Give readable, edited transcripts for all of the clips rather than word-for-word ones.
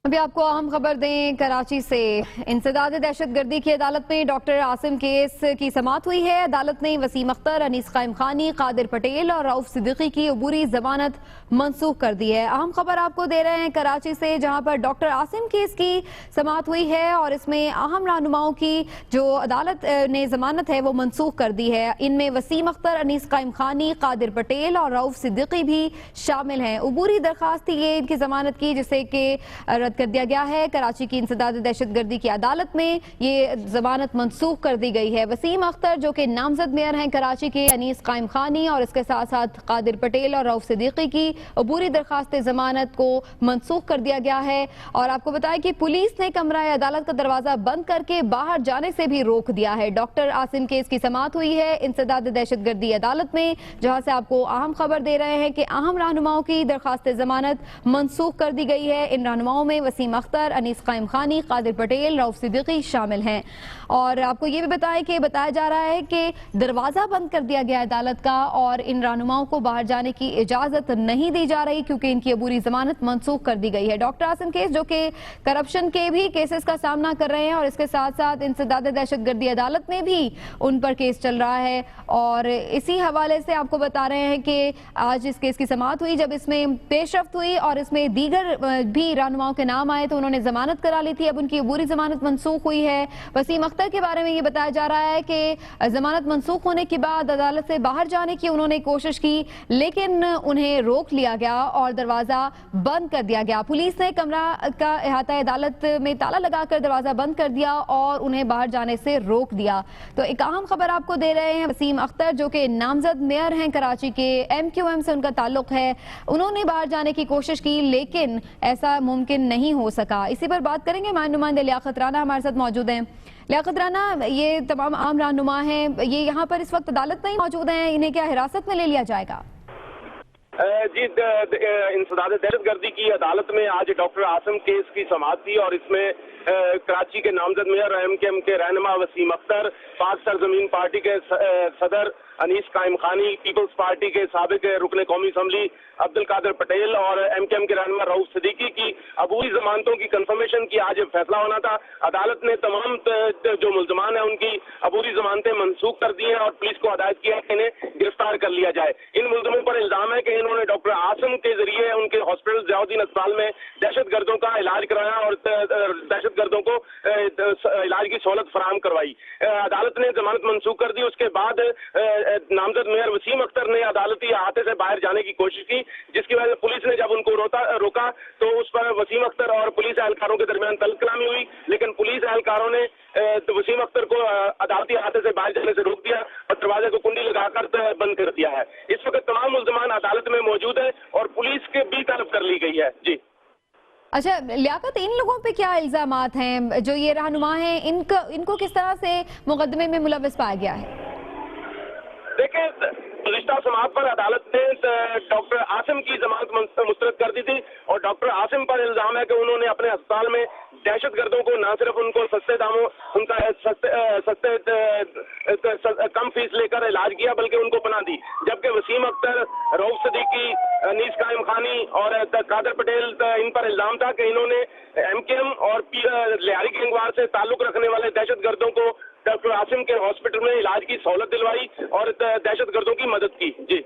अभी आपको अहम खबर दें, कराची से इंसदाद दहशतगर्दी की अदालत में डॉक्टर आसिम केस की समाअत हुई है। अदालत ने वसीम अख्तर, अनीस कायम खानी, कादिर पटेल और रऊफ सिद्दीकी की अबूरी जमानत मनसूख कर दी है। अहम खबर आपको दे रहे हैं कराची से, जहां पर डॉक्टर आसिम केस की समाअत हुई है और इसमें अहम रहनुमाओं की जो अदालत ने जमानत है वो मनसूख कर दी है। इनमें वसीम अख्तर, अनीस कायम खानी, कादिर पटेल और रऊफ सिद्दीकी भी शामिल हैं। अबूरी दरखास्त थी ये इनकी जमानत की, जिसे कि रद्द कर दिया गया है। कराची की इंसदाद दहशतगर्दी की अदालत में ये जमानत मनसूख कर दी गई है। वसीम अख्तर जो कि नामजद मेयर हैं कराची के, अनीस कायम खानी और इसके साथ साथ कादिर पटेल और रऊफ सिद्दीकी की अबूरी दरखास्त जमानत को मनसूख कर दिया गया है। और आपको बताया कि पुलिस ने कमरा अदालत का दरवाजा बंद करके बाहर जाने से भी रोक दिया है। डॉक्टर आसिम केस की समाअत हुई है इंसदाद दहशतगर्दी अदालत में, जहां से आपको अहम खबर दे रहे हैं कि अहम रहनुमाओं की दरखास्त जमानत मनसूख कर दी गई है। इन रहनुमाओं में वसीम अख्तर, अनीस कायम खानी, कादिर पटेल, रऊफ सिद्दीकी शामिल हैं। और आपको ये भी बताया जा रहा है कि दरवाजा बंद कर दिया गया अदालत का और इन रहनुमाओं को बाहर जाने की इजाजत नहीं दी जा रही, क्योंकि इनकी अबूरी जमानत मनसूख कर दी गई है। डॉक्टर आसिम केस जो कि करप्शन के भी केसेस का सामना कर रहे हैं और इसके साथ साथ इंसदाद दहशतगर्दी अदालत में भी उन पर केस चल रहा है। और इसी हवाले से आपको बता रहे हैं कि आज इस केस की समाअत हुई, जब इसमें पेशरफ्त हुई और इसमें दीगर भी रहनुमाओं के नाम आए तो उन्होंने जमानत करा ली थी। अब उनकी अबूरी जमानत मनसूख हुई है। वसीम अख्तर के बारे में ये बताया जा रहा है कि जमानत मनसूख होने के बाद अदालत से बाहर जाने की उन्होंने कोशिश की, लेकिन उन्हें रोक लिया गया और दरवाजा बंद कर दिया गया। पुलिस ने कमरा का अहाता अदालत में ताला लगाकर दरवाजा बंद कर दिया और उन्हें बाहर जाने से रोक दिया। तो एक अहम खबर आपको दे रहे हैं, वसीम अख्तर जो कि नामजद मेयर हैं कराची के, MQM से उनका ताल्लुक है, उन्होंने बाहर जाने की कोशिश की लेकिन ऐसा मुमकिन नहीं हो सका। इसी पर बात करेंगे। हमारे नुमाइंदे लियाकत राना हमारे साथ मौजूद हैं। लियाकत राना, ये तमाम आम रहनुमा हैं, ये यहाँ पर इस वक्त अदालत में ही मौजूद हैं, इन्हें क्या हिरासत में ले लिया जाएगा? जी, इंसदाद दहशतगर्दी की अदालत में आज डॉक्टर आसिम केस की समाअत थी और इसमें कराची के नामजद मेयर MKM के रहनुमा वसीम अख्तर, पाक सरजमीन पार्टी के सदर अनीस कायम खानी, पीपल्स पार्टी के साबिक रुकन कौमी असम्बली अब्दुल कादिर पटेल और MKM के रहनुमा रऊफ सिद्दीकी की अबूरी जमानतों की कंफर्मेशन की आज फैसला होना था। अदालत ने तमाम जो मुल्जमान है उनकी अबूरी जमानतें मनसूख कर दी हैं और पुलिस को हदायत किया कि इन्हें गिरफ्तार कर लिया जाए। इन मुल्जमों पर इल्जाम है कि इन्होंने डॉक्टर आसिम के जरिए उनके हॉस्पिटल ज़ियाउद्दीन अस्पताल में दहशतगर्दों का इलाज कराया और दहशतगर्दों को इलाज की सहूलत फराहम करवाई। अदालत ने जमानत मनसूख कर दी। उसके बाद नामजद मेयर वसीम अख्तर ने अदालती अहाते से बाहर जाने की कोशिश की, जिसकी वजह से पुलिस ने जब उनको रोका तो उस पर वसीम अख्तर और पुलिस एहलकारों के दरमियान तलकलामी हुई, लेकिन पुलिस एहलकारों ने वसीम अख्तर को अदालती अहाते से बाहर जाने से रोक दिया और दरवाजे को कुंडी लगाकर बंद कर दिया है। इस वक्त तमाम मुल्जमान अदालत में मौजूद है और पुलिस के भी तलब कर ली गई है। जी अच्छा लियाकत, इन लोगों पे क्या इल्जामात हैं? जो ये रहनुमा हैं, इनको किस तरह से मुकदमे में मुलव्वस पाया गया है? देखिए, गुज़िश्ता समाअत पर अदालत ने डॉक्टर आसिम की जमानत मुस्तरद कर दी थी और डॉक्टर आसिम पर इल्जाम है कि उन्होंने अपने अस्पताल में दहशतगर्दों को न सिर्फ उनको सस्ते दामों उनका कम फीस लेकर इलाज किया, बल्कि उनको पनाह दी। जबकि वसीम अख्तर, रऊफ सिद्दीकी, अनीस कायम खानी और कादिर पटेल, इन पर इल्जाम था कि इन्होंने MKM और लियारी गैंगवार से ताल्लुक रखने वाले दहशतगर्दों को डॉक्टर आसिम के हॉस्पिटल में इलाज की सहूलत दिलवाई और दहशतगर्दों की मदद की। जी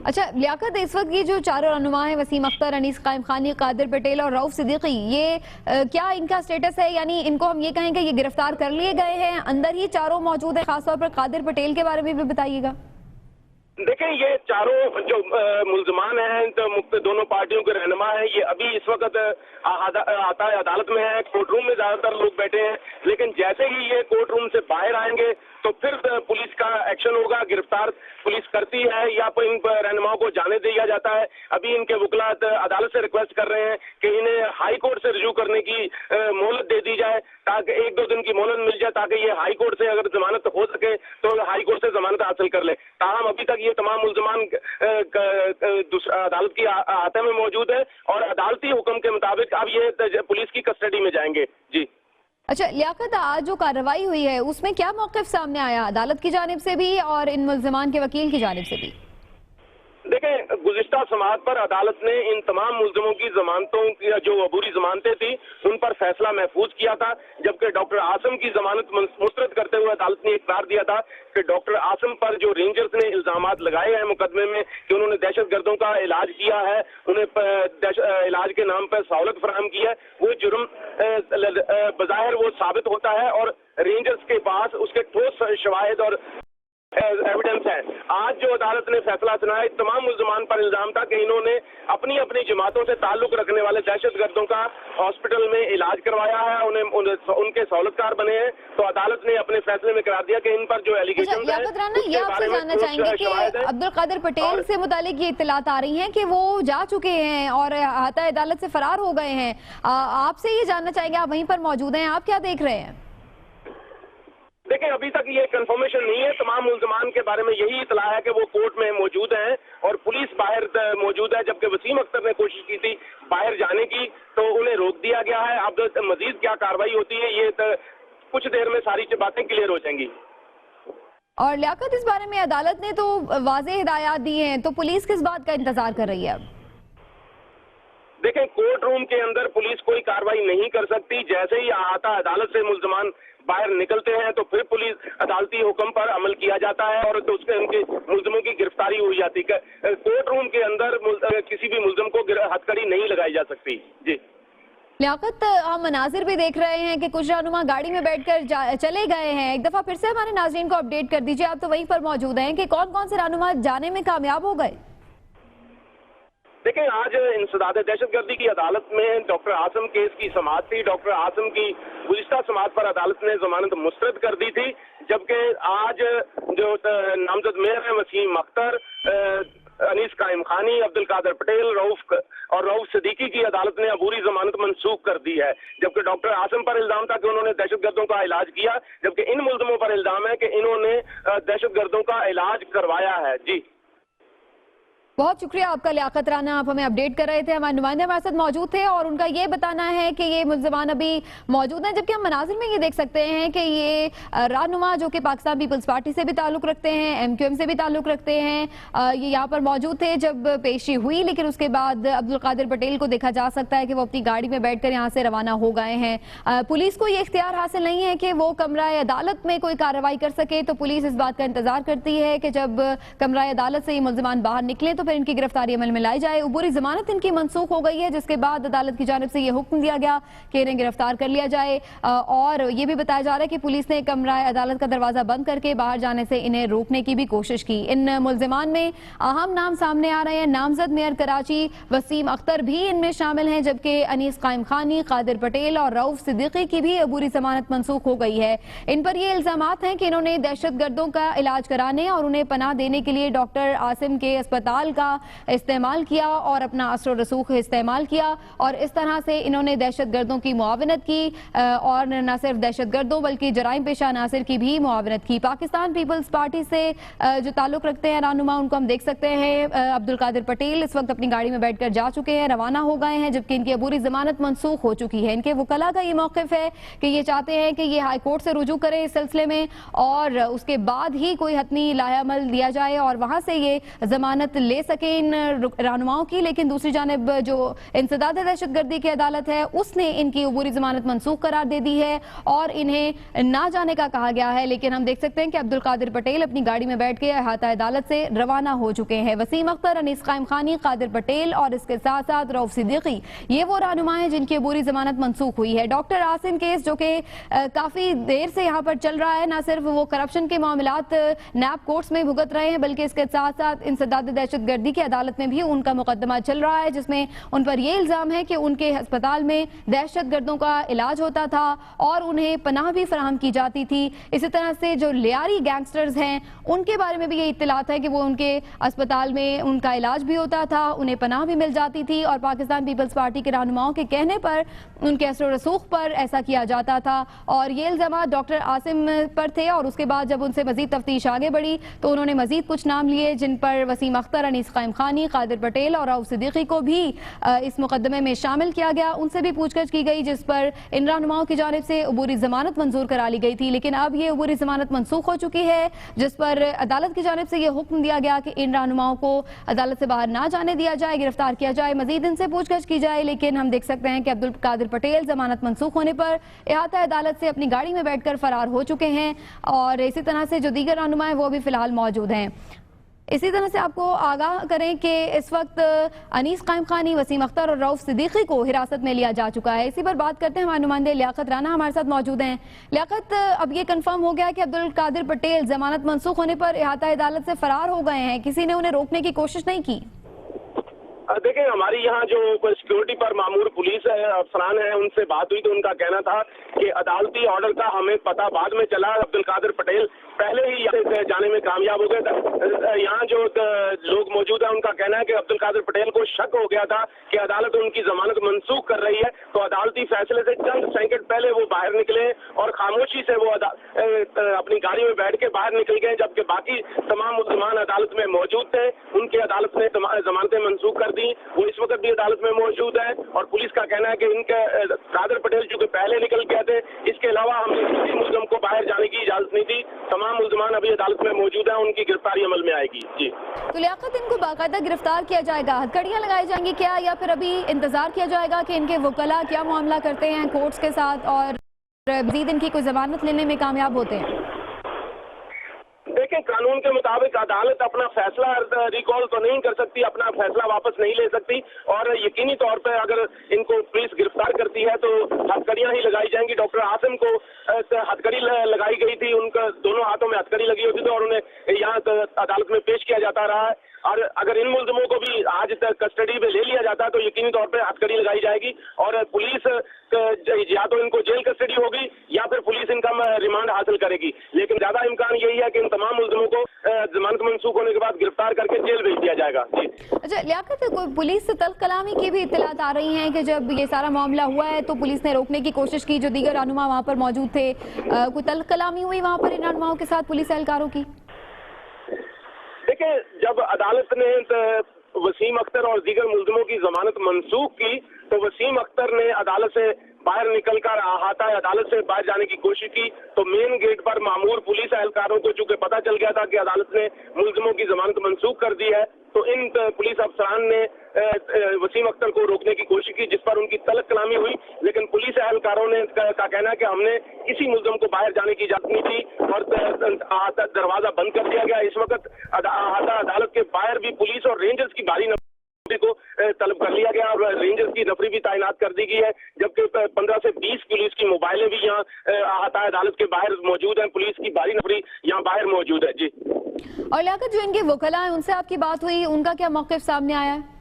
अच्छा लियाकत, इस वक्त ये जो चारों रहनुमा हैं, वसीम अख्तर, अनीस कायम खानी, कादिर पटेल और रऊफ सिद्दीकी, ये क्या इनका स्टेटस है? यानी इनको हम ये कहेंगे ये गिरफ्तार कर लिए गए हैं, अंदर ही चारों मौजूद है? खासतौर पर कादिर पटेल के बारे में भी बताइएगा। देखिए, ये चारों जो मुल्जमान हैं, तो दोनों पार्टियों के रहनुमा हैं, ये अभी इस वक्त अदालत में है, कोर्ट रूम में ज्यादातर लोग बैठे हैं, लेकिन जैसे ही ये कोर्ट रूम से बाहर आएंगे तो फिर पुलिस का एक्शन होगा। गिरफ्तार पुलिस करती है या फिर इन रहनुमाओं को जाने दिया जाता है। अभी इनके वकील अदालत से रिक्वेस्ट कर रहे हैं कि इन्हें हाई कोर्ट से रिज्यू करने की मोहलत दे दी जाए, ताकि 1-2 दिन की मोहलत मिल जाए, ताकि ये हाई कोर्ट से अगर जमानत हो सके तो हाई कोर्ट से जमानत हासिल कर ले। ताहम अभी तक ये तमाम मुल्जमान अदालत की अहाते में मौजूद है और अदालती हुक्म के मुताबिक अब ये पुलिस की कस्टडी में जाएंगे। जी अच्छा लियाकत, आज जो कार्रवाई हुई है उसमें क्या मौक़िफ़ सामने आया अदालत की जानिब से भी और इन मुल्ज़मान के वकील की जानिब से भी? देखें, गुज़िश्ता समाअत पर अदालत ने इन तमाम मुल्ज़िमों की जमानतों की जो अबूरी जमानतें थी उन पर फैसला महफूज किया था, जबकि डॉक्टर आसिम की जमानत मुस्तरद करते हुए अदालत ने इकरार दिया था कि डॉक्टर आसिम पर जो रेंजर्स ने इल्जामात लगाए हैं मुकदमे में कि उन्होंने दहशतगर्दों का इलाज किया है, उन्हें इलाज के नाम पर सहूलत फराहम की है, वो जुर्म बज़ाहिर वो साबित होता है और रेंजर्स के पास उसके ठोस शवाहिद और एविडेंस है। आज जो अदालत ने फैसला सुनाया, तमाम मुल्ज़िमान पर इल्जाम था कि इन्होंने अपनी अपनी जमातों से ताल्लुक रखने वाले दहशतगर्दों का हॉस्पिटल में इलाज करवाया है, उनके सहूलतकार बने हैं। तो अदालत ने अपने फैसले में करार दिया कि इन पर जो एलिगेशन ये आपसे जानना चाहेंगे कि अब्दुल कादिर पटेल से मुतालिक ये इत्तलात आ रही हैं कि वो जा चुके हैं और अहाता अदालत से फरार हो गए हैं। आपसे ये जानना चाहेंगे, आप वहीं पर मौजूद हैं, आप क्या देख रहे हैं? देखिए, अभी तक ये कंफर्मेशन नहीं है। तमाम मुल्ज़िमान के बारे में यही इतला है कि वो कोर्ट में मौजूद हैं और पुलिस बाहर मौजूद है, जबकि वसीम अख्तर ने कोशिश की थी बाहर जाने की तो उन्हें रोक दिया गया है। अब मजीद क्या कार्रवाई होती है ये कुछ देर में सारी बातें क्लियर हो जाएंगी। और लियाकत, इस बारे में अदालत ने तो वाज़ेह हिदायत दी हैं, तो पुलिस किस बात का इंतजार कर रही है? देखें, कोर्ट रूम के अंदर पुलिस कोई कार्रवाई नहीं कर सकती। जैसे ही अहाता अदालत से मुल्ज़िमान बाहर निकलते हैं तो फिर पुलिस अदालती हुक्म पर अमल किया जाता है और तो उसके उनके मुल्ज़िमों की गिरफ्तारी हुई जाती है। कोर्ट रूम के अंदर किसी भी मुल्ज़िम को हथकड़ी नहीं लगाई जा सकती। जी लियाकत, हम मनाजिर भी देख रहे हैं कि कुछ रहनुमा गाड़ी में बैठकर चले गए हैं। एक दफा फिर से हमारे नाज़रीन को अपडेट कर दीजिए, आप तो वहीं पर मौजूद हैं, कि कौन कौन से रहनुमा जाने में कामयाब हो गए? देखिए, आज इंसदाद दहशतगर्दी की अदालत में डॉक्टर आसिम केस की समाअत थी। डॉक्टर आसिम की गुज़िश्ता समाअत पर अदालत ने जमानत मुस्तरद कर दी थी, जबकि आज जो नामजद मेयर हैं वसीम अख्तर, अनीस काइम खानी, अब्दुल कादिर पटेल और रऊफ सिद्दीकी की अदालत ने अबूरी जमानत मनसूख कर दी है। जबकि डॉक्टर आसिम पर इल्जाम था कि उन्होंने दहशतगर्दों का इलाज किया, जबकि इन मुल्ज़िमों पर इल्जाम है कि इन्होंने दहशतगर्दों का इलाज करवाया है। जी बहुत शुक्रिया आपका लियाकत राना, आप हमें अपडेट कर रहे थे। हमारे नुमाइंदे हमारे साथ मौजूद थे और उनका ये बताना है कि ये मुल्ज़िमान अभी मौजूद हैं, जबकि हम मनाजिर में ये देख सकते हैं कि ये रहनुमा जो कि पाकिस्तान पीपल्स पार्टी से भी ताल्लुक़ रखते हैं, MQM से भी ताल्लुक़ रखते हैं, ये यहाँ पर मौजूद थे जब पेशी हुई, लेकिन उसके बाद अब्दुल कादिर पटेल को देखा जा सकता है कि वो अपनी गाड़ी में बैठ कर यहाँ से रवाना हो गए हैं। पुलिस को ये इख्तियार हासिल नहीं है कि वो कमरा अदालत में कोई कार्रवाई कर सके, तो पुलिस इस बात का इंतजार करती है कि जब कमरा अदालत से ये मुल्ज़िमान बाहर निकले तो फिर इनकी गिरफ्तारी अमल में लाई जाए। अबूरी जमानत इनकी मनसूख हो गई है, जिसके बाद अदालत की जानिब से यह हुक्म दिया गया कि इन्हें गिरफ्तार कर लिया जाए। और ये भी बताया जा रहा है कि पुलिस ने कमरा अदालत का दरवाजा बंद करके बाहर जाने से इन्हें रोकने की भी कोशिश की। इन मुल्ज़िमान में अहम नाम सामने आ रहे हैं। नामजद मेयर कराची वसीम अख्तर भी इनमें शामिल हैं, जबकि अनीस काइम खानी, कादिर पटेल और रऊफ सिद्दीकी की भी अबूरी जमानत मनसूख हो गई है। इन पर ये इल्जामात हैं कि इन्होंने दहशतगर्दों का इलाज कराने और उन्हें पनाह देने के लिए डॉक्टर आसिम के अस्पताल का इस्तेमाल किया और अपना असर रसूख इस्तेमाल किया, और इस तरह से इन्होंने दहशतगर्दों की मुआवनत की और न सिर्फ दहशतगर्दों बल्कि जराइम पेशा अनासिर की भी मुआवनत की। पाकिस्तान पीपल्स पार्टी से जो ताल्लुक़ रखते हैं रहनुमा, उनको हम देख सकते हैं अब्दुल कादिर पटेल इस वक्त अपनी गाड़ी में बैठकर जा चुके हैं, रवाना हो गए हैं, जबकि इनकी अबूरी जमानत मनसूख हो चुकी है। इनके वकला का ये मौक़िफ़ है कि ये चाहते हैं कि ये हाई कोर्ट से रुजू करें इस सिलसिले में और उसके बाद ही कोई हतमी लाहेअमल दिया जाए और वहाँ से ये जमानत ले सके इन रहनुमाओं की। लेकिन दूसरी जानिब जो इंसदाद दहशतगर्दी की अदालत है उसने इनकी अबूरी जमानत मनसूख करार दे दी है और इन्हें ना जाने का कहा गया है। लेकिन हम देख सकते हैं कि अब्दुल कादिर पटेल अपनी गाड़ी में बैठ के अहाता अदालत से रवाना हो चुके हैं। वसीम अख्तर, अनीस काइम खानी, कादिर पटेल और इसके साथ साथ रऊफ सिद्दीकी, ये वो रहनुमा हैं जिनकी अबूरी जमानत मनसूख हुई है। डॉक्टर आसिम केस जो कि काफी देर से यहाँ पर चल रहा है, न सिर्फ वो करप्शन के मामलात नैब कोर्ट्स में भुगत रहे हैं बल्कि इसके साथ साथ इंसदाद दहशतगर्दी की अदालत में भी उनका मुकदमा चल रहा है, जिसमें उन पर यह इल्जाम है कि उनके अस्पताल में दहशतगर्दों का इलाज होता था और उन्हें पनाह भी फराहम की जाती थी। इसी तरह से जो लियारी गैंगस्टर्स हैं उनके बारे में भी ये इत्तलात है कि वो उनके अस्पताल में उनका इलाज भी होता था, उन्हें पनाह भी मिल जाती थी और पाकिस्तान पीपल्स पार्टी के रहनुमाओं के कहने पर उनके असर रसूख पर ऐसा किया जाता था। और ये इल्जाम डॉक्टर आसिम पर थे और उसके बाद जब उनसे मजीद तफ्तीश आगे बढ़ी तो उन्होंने मजीद कुछ नाम लिए जिन पर वसीम अख्तर, अनीस अनीस कायम खानी, कादिर पटेल और रऊफ सिद्दीकी को भी इस मुकदमे में शामिल किया गया। उनसे भी पूछताछ की गई, जिस पर इन रहनुमाओं की जानिब से अबूरी जमानत मंजूर करा ली गई थी। लेकिन अब ये अबूरी जमानत मनसूख हो चुकी है, जिस पर अदालत की जानिब से ये हुक्म दिया गया कि इन रहनुमाओं को अदालत से बाहर ना जाने दिया जाए, गिरफ्तार किया जाए, मजीद इनसे पूछताछ की जाए। लेकिन हम देख सकते हैं कि अब्दुल कादिर पटेल जमानत मनसूख होने पर इहाता अदालत से अपनी गाड़ी में बैठकर फरार हो चुके हैं और इसी तरह से जो दीगर रहनुमा हैं वो भी फिलहाल मौजूद हैं। इसी तरह से आपको आगाह करें कि इस वक्त अनीस कायम खानी, वसीम अख्तर और रऊफ सिद्दीकी को हिरासत में लिया जा चुका है। इसी पर बात करते हैं, हमारे नुमाइंदे लियाकत राना हमारे साथ मौजूद हैं। लियाकत, अब ये कंफर्म हो गया कि अब्दुल कादिर पटेल जमानत मनसूख होने पर इहाता अदालत से फरार हो गए हैं, किसी ने उन्हें रोकने की कोशिश नहीं की? देखिए, हमारी यहाँ जो सिक्योरिटी पर मामूर पुलिस अफसरान है उनसे बात हुई तो उनका कहना था कि अदालती ऑर्डर का हमें पता बाद में चला। अब्दुल कादिर पटेल पहले ही यहाँ से जाने में कामयाब हो गए थे। यहाँ जो लोग मौजूद है उनका कहना है कि अब्दुल कादिर पटेल को शक हो गया था कि अदालत उनकी जमानत मनसूख कर रही है, तो अदालती फैसले से चंद सेकंड पहले वो बाहर निकले और खामोशी से वो अपनी गाड़ी में बैठ के बाहर निकल गए, जबकि बाकी तमाम मुल्ज़िमान अदालत में मौजूद थे। उनके अदालत ने जमानतें मनसूख कर दी, वो इस वक्त भी अदालत में मौजूद है। और पुलिस का कहना है कि इनके कादिर पटेल चूंकि पहले निकल गए थे, इसके अलावा हमने किसी मुल्ज़िम को बाहर जाने की इजाजत नहीं दी। तमाम मुल्ज़िमान अभी अदालत में मौजूद है, उनकी गिरफ्तारी अमल में आएगी। जी, तो लियाकत, इनको बाकायदा गिरफ्तार किया जाएगा, हथकड़ियां लगाई जाएंगी क्या, या फिर अभी इंतजार किया जाएगा कि इनके वकला क्या मामला करते हैं कोर्ट्स के साथ और मजीद इनकी कोई जमानत लेने में कामयाब होते हैं? देखिए, कानून के मुताबिक अदालत अपना फैसला रिकॉल तो नहीं कर सकती, अपना फैसला वापस नहीं ले सकती और यकीनी तौर पर अगर इनको पुलिस गिरफ्तार करती है तो हथकड़ियां ही लगाई जाएंगी। डॉक्टर आसिम को हथकड़ी लगाई गई थी, उनका दोनों हाथों में हथकड़ी लगी होती थी और उन्हें यहाँ अदालत में पेश किया जाता रहा है। और अगर इन मुल्ज़िमों को भी आज तक कस्टडी में ले लिया जाता है तो यकीनी तौर पर हथकड़ी लगाई जाएगी और पुलिस या तो इनको जेल कस्टडी होगी या फिर पुलिस इनका रिमांड हासिल करेगी। लेकिन ज्यादा इम्कान यही है कि इन तमाम मुल्ज़िमों को जमानत मनसूख होने के बाद गिरफ्तार करके जेल भेज दिया जाएगा। जी, अच्छा लियाकत, पुलिस से तल्ख कलामी की भी इत्तलात आ रही हैं कि जब ये सारा मामला हुआ है तो पुलिस ने रोकने की कोशिश की, जो दीगर रहनुमा वहाँ पर मौजूद थे, कोई तल्ख कलामी हुई वहाँ पर इन रहनुमाओं के साथ पुलिस एहलकारों की? देखिए, जब अदालत ने वसीम अख्तर और दीगर मुल्ज़िमों की जमानत मनसूख की तो वसीम अख्तर ने अदालत से बाहर निकलकर अहाता अदालत से बाहर जाने की कोशिश की तो मेन गेट पर मामूर पुलिस एहलकारों को चूंकि पता चल गया था कि अदालत ने मुल्ज़िमों की जमानत मनसूख कर दी है, तो इन पुलिस अफसरान ने वसीम अख्तर को रोकने की कोशिश की, जिस पर उनकी तल्ख कलामी हुई। लेकिन पुलिस एहलकारों ने का कहना है कि हमने किसी मुल्ज़िम को बाहर जाने की इजाजत नहीं दी और दरवाजा बंद कर दिया गया। इस वक्त अहाता अदालत के बाहर भी पुलिस और रेंजर्स की भारी को तलब कर लिया गया और रेंजर्स की नफरी भी तैनात कर दी गई है, जबकि 15 से 20 पुलिस की मोबाइलें भी यहाँ अहाता अदालत के बाहर मौजूद हैं। पुलिस की भारी नफरी यहाँ बाहर मौजूद है। जी, और लियाकत, जो इनके वकला हैं उनसे आपकी बात हुई, उनका क्या मौक़िफ़ सामने आया है?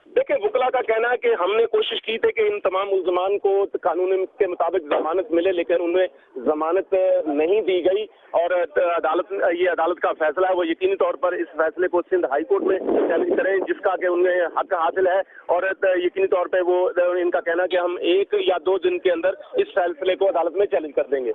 देखिए, वकला का कहना है कि हमने कोशिश की थी कि इन तमाम मुल्ज़िमान को कानून के मुताबिक जमानत मिले, लेकिन उन्हें जमानत नहीं दी गई और अदालत का फैसला है वो यकीनी तौर पर इस फैसले को सिंध हाई कोर्ट में चैलेंज करें, जिसका कि उन्हें हक हासिल है और यकीनी तौर पर वो इनका कहना है कि हम 1 या 2 दिन के अंदर इस फैसले को अदालत में चैलेंज कर देंगे।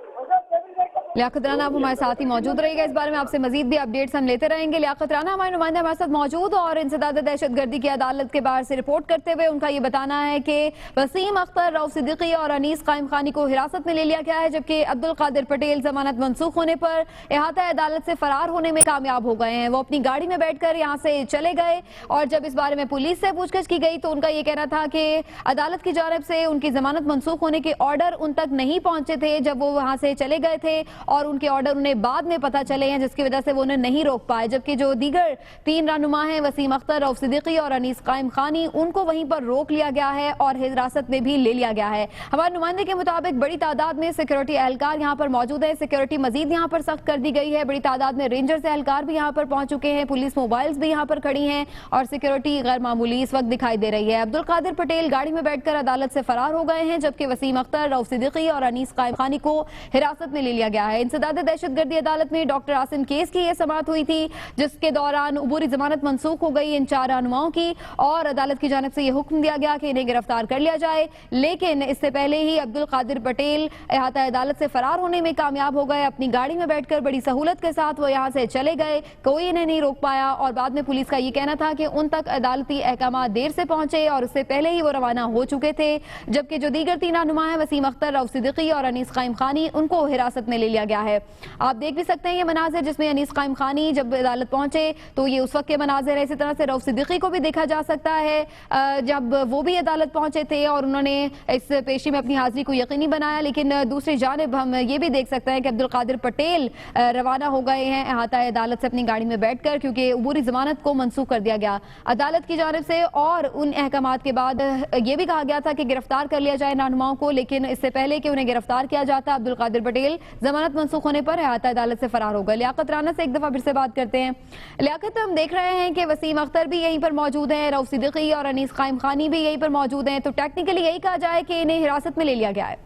लियाकत राना, आप हमारे साथ ही मौजूद रहेगा, इस बारे में आपसे मजीद भी अपडेट्स हम लेते रहेंगे। लियाकत राना हमारे नुमाइंदे हमारे साथ मौजूद और इंसदाद दहशतगर्दी की अदालत के बाहर से रिपोर्ट करते हुए उनका ये बताना है कि वसीम अख्तर, रऊफ सिद्दीकी और अनीस कायम खानी को हिरासत में ले लिया गया है, जबकि अब्दुल कादिर पटेल जमानत मनसूख होने पर इहाता अदालत से फरार होने में कामयाब हो गए हैं। वो अपनी गाड़ी में बैठकर यहाँ से चले गए और जब इस बारे में पुलिस से पूछताछ की गई तो उनका ये कहना था कि अदालत की जानिब से उनकी जमानत मनसूख होने के ऑर्डर उन तक नहीं पहुंचे थे जब वो वहां से चले गए थे और उनके ऑर्डर उन्हें बाद में पता चले हैं, जिसकी वजह से वो उन्हें नहीं रोक पाए। जबकि जो दीगर 3 रहनुमा हैं, वसीम अख्तर, रऊफ सिद्दीकी और अनीस कायम खानी, उनको वहीं पर रोक लिया गया है और हिरासत में भी ले लिया गया है। हमारे नुमाइंदे के मुताबिक बड़ी तादाद में सिक्योरिटी एहलकार यहाँ पर मौजूद है, सिक्योरिटी मजीद यहाँ पर सख्त कर दी गई है। बड़ी तादाद में रेंजर्स एहलकार भी यहाँ पर पहुंच चुके हैं, पुलिस मोबाइल्स भी यहाँ पर खड़ी हैं और सिक्योरिटी गैर मामूली इस वक्त दिखाई दे रही है। अब्दुल कादिर पटेल गाड़ी में बैठकर अदालत से फरार हो गए हैं, जबकि वसीम अख्तर, रऊफ सिद्दीकी और अनीस कायम खानी को हिरासत में ले लिया गया है। इंसदाद दहशतगर्दी अदालत में डॉक्टर आसिम केस की यह समाअत हुई थी, जिसके दौरान अबूरी जमानत मनसूख हो गई इन 4 रहनुमाओं की और अदालत की जानिब से यह हुक्म दिया गया कि इन्हें गिरफ्तार कर लिया जाए। लेकिन इससे पहले ही अब्दुल कादिर पटेल अहाता अदालत से फरार होने में कामयाब हो गए। अपनी गाड़ी में बैठकर बड़ी सहूलत के साथ वो यहाँ से चले गए, कोई इन्हें नहीं रोक पाया और बाद में पुलिस का ये कहना था कि उन तक अदालती अहकाम देर से पहुंचे और उससे पहले ही वो रवाना हो चुके थे। जबकि जो दीगर 3 रहनुमा हैं, वसीम अख्तर, रऊफ सिद्दीकी और अनीस कायम खानी, उनको हिरासत में ले लिया गया है। आप देख भी सकते हैं ये मनाजिर, जिसमें अनीस कायम खानी जब अदालत पहुंचे तो ये उस वक्त के मनाजिर है। इसी तरह से रऊफ सिद्दीकी को भी देखा जा सकता है जब वो भी अदालत पहुंचे थे और उन्होंने इस पेशी में अपनी हाजिरी को यकीनी बनाया। लेकिन दूसरी जानिब हम ये भी देख सकते हैं कि अब्दुल कादिर पटेल रवाना हो गए हैं अहाता अदालत से अपनी गाड़ी में बैठकर, क्योंकि अबूरी जमानत को मनसूख कर दिया गया अदालत की जानिब से। और उन अहकामात के बाद ये भी कहा गया था कि गिरफ्तार कर लिया जाए रहनुमाओं को, लेकिन इससे पहले कि उन्हें गिरफ्तार किया जाता अब्दुल कादिर पटेल जमानत मनसूख होने पर अहाता अदालत से फरार हो गए। लियाकत राना से एक दफा फिर से बात करते हैं। लियाकत, हम देख रहे हैं कि वसीम अख्तर भी यहीं पर मौजूद है, रऊफ सिद्दीकी और अनीस कायम खानी भी यहीं पर मौजूद हैं, तो टेक्निकली यही कहा जाए कि इन्हें हिरासत में ले लिया गया है।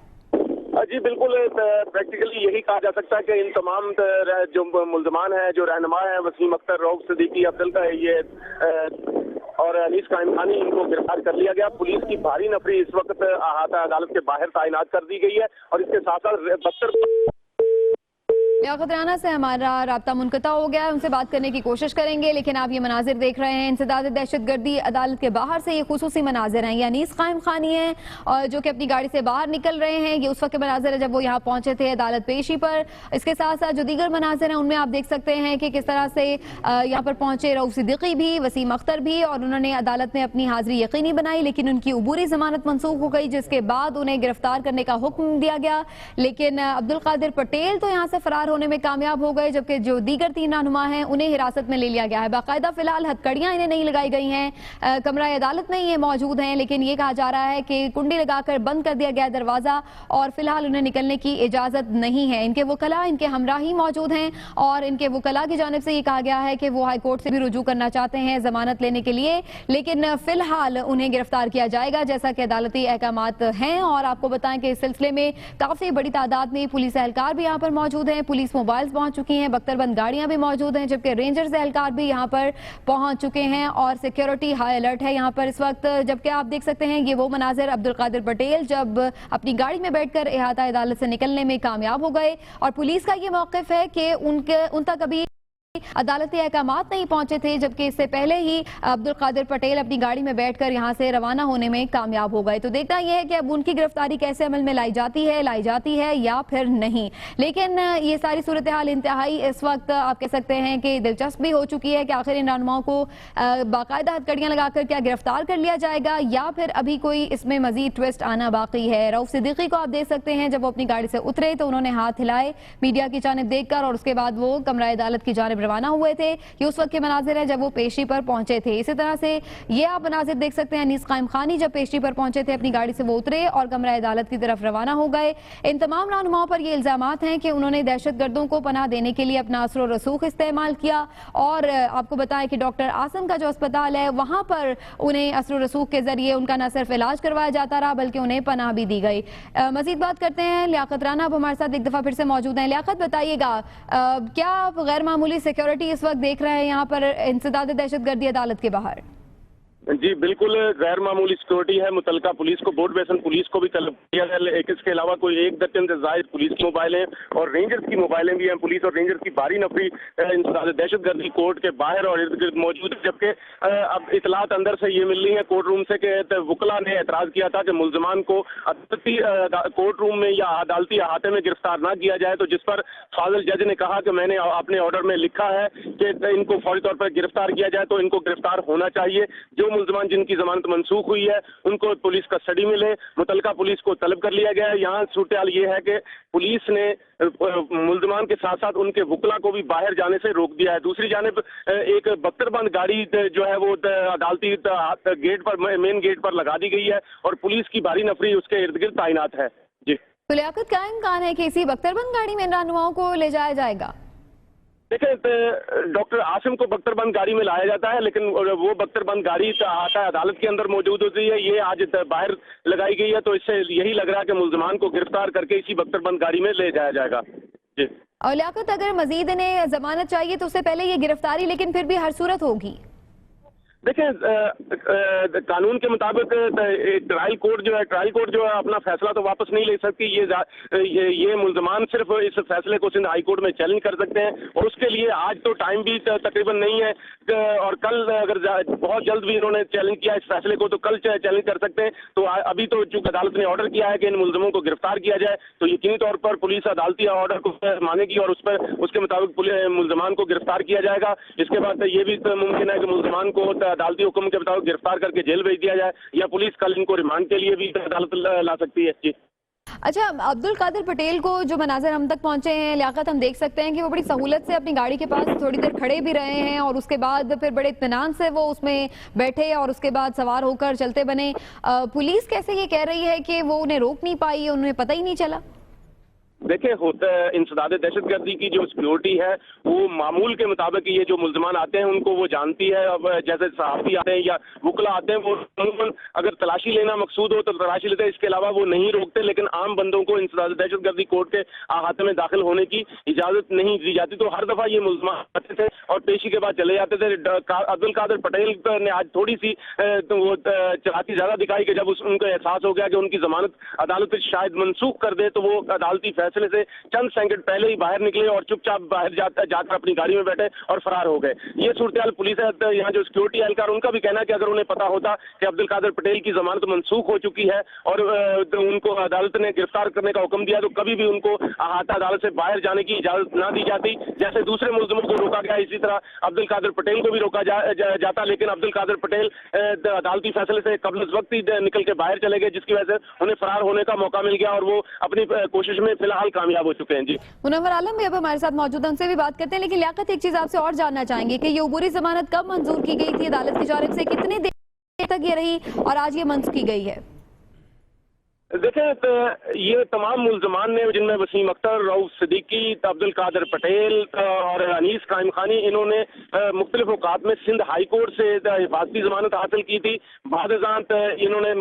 जी बिल्कुल, प्रैक्टिकली यही कहा जा सकता है कि इन तमाम जो मुल्जमान हैं, जो रहनुमा हैं, वसीम अख्तर, रऊफ सिद्दीकी, अब्दुल का ये और अनीस कायम खानी, इनको गिरफ्तार कर लिया गया। पुलिस की भारी नफरी इस वक्त अहाता अदालत के बाहर तैनात कर दी गई है और इसके साथ साथ 72 लियाकत राना से हमारा राब्ता मुनक़ता हो गया है, उनसे बात करने की कोशिश करेंगे। लेकिन आप ये मनाजिर देख रहे हैं इंसदाद दहशतगर्दी अदालत के बाहर से, ये खुसूसी मनाजिर हैं। ये अनीस कायम खानी हैं और जो कि अपनी गाड़ी से बाहर निकल रहे हैं। ये उस वक्त के मनाजिर है जब वो यहाँ पहुंचे थे अदालत पेशी पर। इसके साथ साथ जो दीगर मनाजिर हैं उनमें आप देख सकते हैं कि किस तरह से यहाँ पर पहुंचे रऊफ सिद्दीकी भी, वसीम अख्तर भी, और उन्होंने अदालत में अपनी हाजिरी यकीनी बनाई। लेकिन उनकी अबूरी जमानत मनसूख हो गई, जिसके बाद उन्हें गिरफ्तार करने का हुक्म दिया गया। लेकिन अब्दुल कादिर पटेल तो यहाँ से फरार होने में कामयाब हो गए, जबकि जो दीगर 3 रहनुमा हैं उन्हें हिरासत में ले लिया गया है। बाकायदा फिलहाल हथकड़ियां इन्हें नहीं लगाई गई हैं, कमरा अदालत में ये मौजूद हैं, लेकिन ये कहा जा रहा है कि कुंडी लगाकर बंद कर दिया गया दरवाजा और फिलहाल उन्हें निकलने की इजाजत नहीं है। इनके वकला इनके हमरा ही मौजूद हैं और इनके वकला की जानिब से ये कहा गया है कि वो हाई कोर्ट से भी रुजू करना चाहते हैं जमानत लेने के लिए, लेकिन फिलहाल उन्हें गिरफ्तार किया जाएगा जैसा कि अदालती अहकामात हैं। और आपको बताएं कि इस सिलसिले में काफी बड़ी तादाद में पुलिस एहलकार भी यहाँ पर मौजूद हैं, पुलिस मोबाइल पहुंच चुकी हैं, बख्तरबंद गाड़ियां भी मौजूद हैं, जबकि रेंजर्स एहलकार भी यहां पर पहुंच चुके हैं और सिक्योरिटी हाई अलर्ट है यहां पर इस वक्त। जबकि आप देख सकते हैं ये वो मनाजिर अब्दुल कादिर पटेल जब अपनी गाड़ी में बैठकर अहाता अदालत से निकलने में कामयाब हो गए और पुलिस का ये मौक़िफ़ है कि उन तक अभी अदालती अहकामात नहीं पहुंचे थे, जबकि इससे पहले ही अब्दुल कादिर पटेल अपनी गाड़ी में बैठकर यहां से रवाना होने में कामयाब हो गए। तो देखना यह है कि अब उनकी गिरफ्तारी कैसे अमल में लाई जाती है या फिर नहीं। लेकिन ये सारी सूरत हाल इंतहाई इस वक्त आप कह सकते हैं कि दिलचस्प भी हो चुकी है कि आखिर इन रहनुमाओं को बाकायदा हथकड़ियां लगाकर क्या गिरफ्तार कर लिया जाएगा या फिर अभी कोई इसमें मजीद ट्विस्ट आना बाकी है। रऊफ सिद्दीकी को आप देख सकते हैं जब वो अपनी गाड़ी से उतरे तो उन्होंने हाथ हिलाए मीडिया की जानिब देखकर और उसके बाद वो कमरा अदालत की जानिब रवाना हुए थे। ये उस वक्त के मनाजिर है जब वो पेशी पर पहुंचे थे। इसी तरह से ये आप मनाजिर देख सकते हैं अनीस कायम खानी जब पेशी पर पहुंचे थे, अपनी गाड़ी से वो उतरे और कमरा अदालत की तरफ रवाना हो गए। इन तमाम रहनुमाओं पर ये इल्जामात हैं कि उन्होंने दहशतगर्दों को पनाह देने के लिए अपना असर रसूख इस्तेमाल किया और आपको बताएं कि डॉक्टर आसिम का जो अस्पताल है वहां पर उन्हें असर रसूख के जरिए उनका न सिर्फ इलाज करवाया जाता रहा बल्कि उन्हें पनाह भी दी गई। मजीद बात करते हैं लियाकत राना अब हमारे साथ एक दफा फिर से मौजूद हैं। लियाकत, बताइएगा क्या आप गैर मामूली सिक्योरिटी इस वक्त देख रहे हैं यहाँ पर इंसदाद दहशतगर्दी अदालत के बाहर? जी बिल्कुल, गैर मामूली सिक्योरिटी है। मुतलका पुलिस को, बोर्ड बेसन पुलिस को भी तलब किया गया। इसके अलावा कोई 1 दर्जन से जायद पुलिस की मोबाइलें और रेंजर्स की मोबाइलें भी हैं। पुलिस और रेंजर्स की भारी नफरी इंसदाद दहशतगर्दी कोर्ट के बाहर और इर्द गिर्द मौजूद है। जबकि अब इतलात अंदर से ये मिल रही है कोर्ट रूम से कि वकला ने एतराज किया था कि मुलजमान को कोर्ट रूम में या अदालती अहाते में गिरफ्तार ना किया जाए, तो जिस पर फाजिल जज ने कहा कि मैंने अपने ऑर्डर में लिखा है कि इनको फौरी तौर पर गिरफ्तार किया जाए, तो इनको गिरफ्तार होना चाहिए। जो मुल्जमान जिनकी जमानत मनसूख हुई है उनको पुलिस कस्टडी में ले, मुतलका पुलिस को तलब कर लिया गया है। यहाँ सूरत हाल ये है कि पुलिस ने मुल्जमान के साथ साथ उनके वकला को भी बाहर जाने से रोक दिया है। दूसरी जानिब एक बख्तरबंद गाड़ी जो है वो अदालती गेट पर, मेन गेट पर लगा दी गई है और पुलिस की भारी नफरी उसके इर्द गिर्द तैनात है। जी तो लियाकत, क्या इम्कान है कि इसी बख्तरबंद गाड़ी में रहनुमाओं को ले जाया जाएगा? देखिए, डॉक्टर आसिम को बख्तरबंद गाड़ी में लाया जाता है, लेकिन वो बख्तरबंद गाड़ी आता है अदालत के अंदर मौजूद होती है। ये आज बाहर लगाई गई है, तो इससे यही लग रहा है कि मुल्जमान को गिरफ्तार करके इसी बख्तरबंद गाड़ी में ले जाया जाएगा। जी। और लियाकत, अगर मजीद इन्हें जमानत चाहिए तो उससे पहले ये गिरफ्तारी लेकिन फिर भी हर सूरत होगी। देखें, कानून के मुताबिक ट्रायल कोर्ट जो है अपना फैसला तो वापस नहीं ले सकती। ये मुल्जमान सिर्फ इस फैसले को सिंध हाई कोर्ट में चैलेंज कर सकते हैं और उसके लिए आज तो टाइम भी तकरीबन नहीं है और कल अगर बहुत जल्द भी इन्होंने चैलेंज किया इस फैसले को तो कल चैलेंज कर सकते हैं। तो अभी तो चूंकि अदालत ने ऑर्डर किया है कि इन मुल्जमों को गिरफ्तार किया जाए तो यकीनी तौर पर पुलिस अदालती ऑर्डर को मानेगी और उसके मुताबिक मुल्जमान को गिरफ्तार किया जाएगा। इसके बाद ये भी मुमकिन है कि मुल्जमान को अदालती हुक्म के मुताबिक गिरफ्तार करके जेल भेज दिया जाए या पुलिस कल इनको रिमांड के लिए भी अदालत ला सकती है। जी। अच्छा, अब्दुल कादिर पटेल को जो मनाज़र हम तक पहुंचे हैं लियाकत, हम देख सकते हैं कि वो बड़ी सहूलत से अपनी गाड़ी के पास थोड़ी देर खड़े भी रहे हैं और उसके बाद फिर बड़े इत्मीनान से वो उसमें बैठे और उसके बाद सवार होकर चलते बने। पुलिस कैसे ये कह रही है कि वो उन्हें रोक नहीं पाई, उन्हें पता ही नहीं चला? देखिए, इंसदाद दहशतगर्दी की जो सिक्योरिटी है वो मामूल के मुताबिक ये जो मुल्जमान आते हैं उनको वो जानती है। अब जैसे सहाफ़ी आते हैं या वुकला आते हैं वो अगर तलाशी लेना मकसूद हो तो तलाशी लेते हैं, इसके अलावा वो नहीं रोकते। लेकिन आम बंदों को इंसदाद दहशतगर्दी कोर्ट के अहाते में दाखिल होने की इजाज़त नहीं दी जाती। तो हर दफ़ा ये मुल्जमान आते थे और पेशी के बाद चले जाते थे। अब्दुल कादिर पटेल ने आज थोड़ी सी तो वो चलाकी ज़्यादा दिखाई कि जब उनको एहसास हो गया कि उनकी जमानत अदालत शायद मनसूख कर दे तो वो अदालती फैसले से चंद सेकंड पहले ही बाहर निकले और चुपचाप बाहर जाकर अपनी गाड़ी में बैठे और फरार हो गए। ये सूरत हाल पुलिस है, यहाँ जो सिक्योरिटी एहलकार उनका भी कहना है कि अगर उन्हें पता होता कि अब्दुल कादिर पटेल की जमानत मनसूख हो चुकी है और उनको अदालत ने गिरफ्तार करने का हुक्म दिया तो कभी भी उनको अहाता अदालत से बाहर जाने की इजाजत ना दी जाती। जैसे दूसरे मुल्जिमों को रोका गया इसी तरह अब्दुल कादिर पटेल को भी रोका जाता, लेकिन अब्दुल कादिर पटेल अदालती फैसले से कबल वक्त ही निकल के बाहर चले गए, जिसकी वजह से उन्हें फरार होने का मौका मिल गया और वो अपनी कोशिश में फिलहाल कामयाब हो चुके हैं। जी। मुनव्वर आलम भी अब हमारे साथ मौजूद हैं, उनसे भी बात करते हैं। लेकिन लियाकत, एक चीज आपसे और जानना चाहेंगे कि ये अबूरी जमानत कब मंजूर की गई थी अदालत की जानिब से, कितनी देर तक ये रही और आज ये मंजूर की गई है? देखें, तो ये तमाम मुल्जमान ने जिनमें वसीम अख्तर, रऊफ सिद्दीकी, अब्दुल कादिर पटेल और अनीस कायम खानी, इन्होंने मुख्तलिफ औकात में सिंध हाई कोर्ट से हिफाजती जमानत हासिल की थी। बाद इन्होंने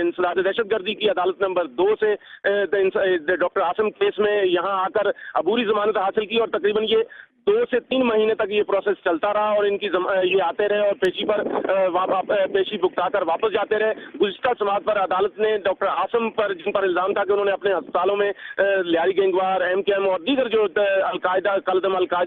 इंसदाद दहशतगर्दी की अदालत नंबर 2 से डॉक्टर आसिम केस में यहाँ आकर अबूरी जमानत हासिल की और तकरीबन ये 2 से 3 महीने तक ये प्रोसेस चलता रहा और इनकी ये आते रहे और पेशी भुगताकर वापस जाते रहे। गुज़िश्ता समात पर अदालत ने डॉक्टर आसिम पर, जिन पर इल्जाम था कि उन्होंने अपने अस्पतालों में लियारी गैंगवार, MKM और दीगर जो अलकायदा